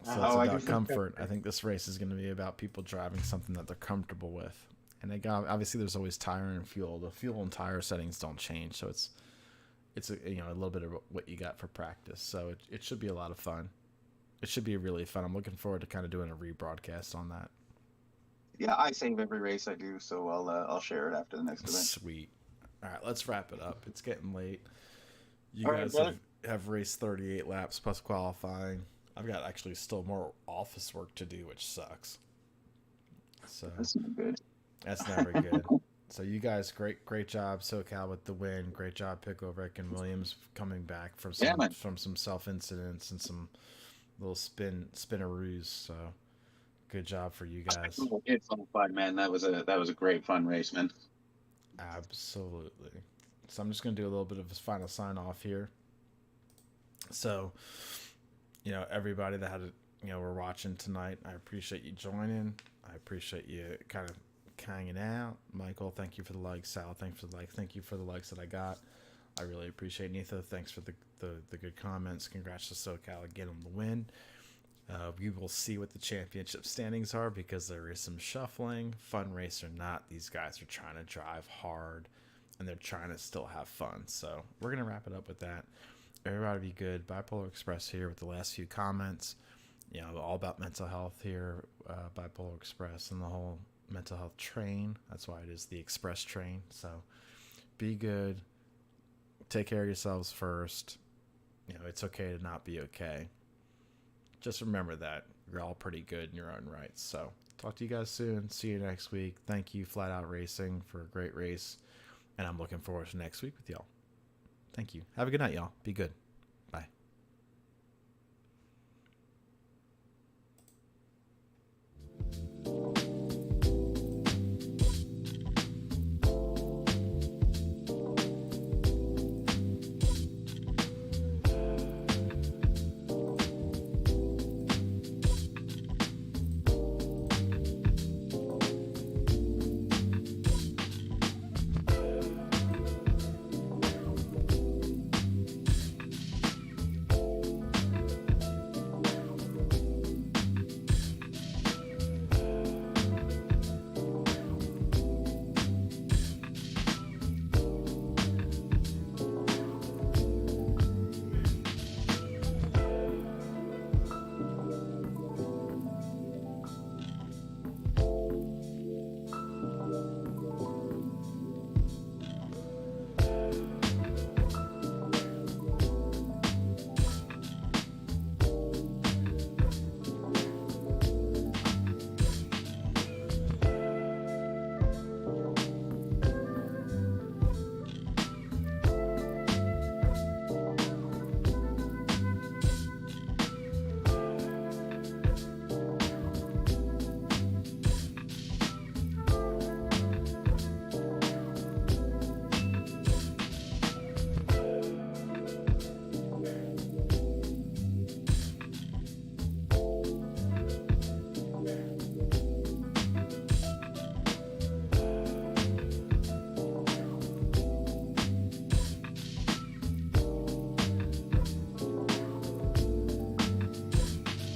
it's about comfort. I think this race is going to be about people driving something that they're comfortable with. And obviously there's always tire and fuel. The fuel and tire settings don't change, so it's a little bit of what you got for practice. So it should be a lot of fun. It should be really fun. I'm looking forward to kind of doing a rebroadcast on that. Yeah, I save every race I do, so I'll share it after the next event. Sweet. All right, let's wrap it up. It's getting late. You guys have raced 38 laps plus qualifying. I've got actually still more office work to do, which sucks. So that's not good. That's never good. So you guys, great job, SoCal with the win. Great job, Pickle-Rick and Williams coming back from some self incidents and some little spinneroos. So good job for you guys. It's fun, man. That was a great fun race, man. Absolutely. So I'm just going to do a little bit of a final sign off here. So, everybody that we're watching tonight, I appreciate you joining. I appreciate you kind of hanging out. Michael, thank you for the likes. Sal, thanks for the likes. Thank you for the likes that I got. I really appreciate it. Neitha, thanks for the good comments. Congrats to SoCal again on the win. We will see what the championship standings are because there is some shuffling. Fun race or not, these guys are trying to drive hard and they're trying to still have fun. So we're going to wrap it up with that. Everybody be good. Bipolar Express here with the last few comments. You know, all about mental health here, Bipolar Express and the whole mental health train. That's why it is the Express train. So be good. Take care of yourselves first. You know, it's okay to not be okay. Just remember that you're all pretty good in your own right. So talk to you guys soon. See you next week. Thank you, Flat Out Racing, for a great race. And I'm looking forward to next week with y'all. Thank you. Have a good night, y'all. Be good.